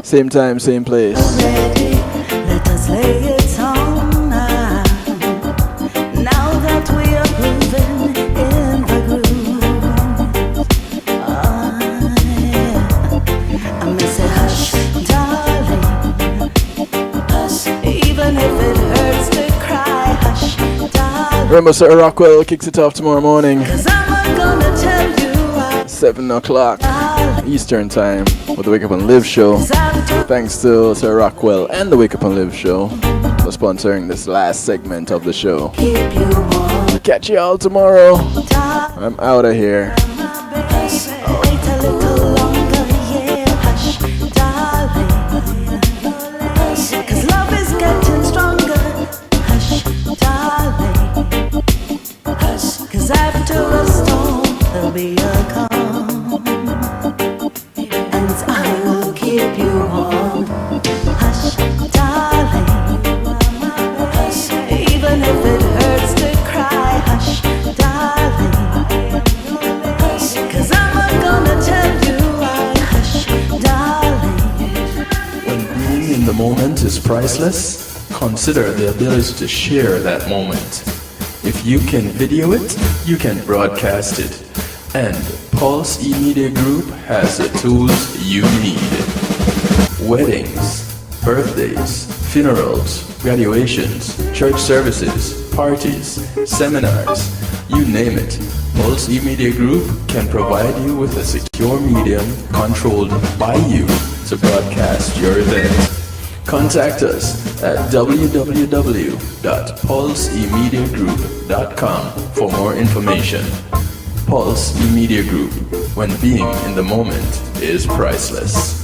Same time, same place. Let us lay it on now. Now that we are moving in the groove, I may say hush, darling, hush, even if it hurts to cry, hush, darling. Remember, Sir Rockwell kicks it off tomorrow morning, 'Cause I'm gonna tell you 7 o'clock Eastern Time with the Wake Up and Live show. Thanks to Sir Rockwell and the Wake Up and Live show for sponsoring this last segment of the show. Catch you all tomorrow. I'm out of here. wait a little longer, yeah, hush, darling. 'Cause love is getting stronger, hush, darling. Hush, 'cause after a storm there'll be a calm, and I will keep you warm, hush, darling. Hush, even if it hurts to cry, hush, darling. Hush, 'cause I'm gonna tell you why, hush, darling. When being in the moment is priceless, consider the ability to share that moment. If you can video it, you can broadcast it. And Pulse E-Media Group has the tools you need. Weddings, birthdays, funerals, graduations, church services, parties, seminars, you name it. Pulse E-Media Group can provide you with a secure medium controlled by you to broadcast your event. Contact us at www.pulsemediagroup.com for more information. Pulse E-Media Group, when being in the moment is priceless.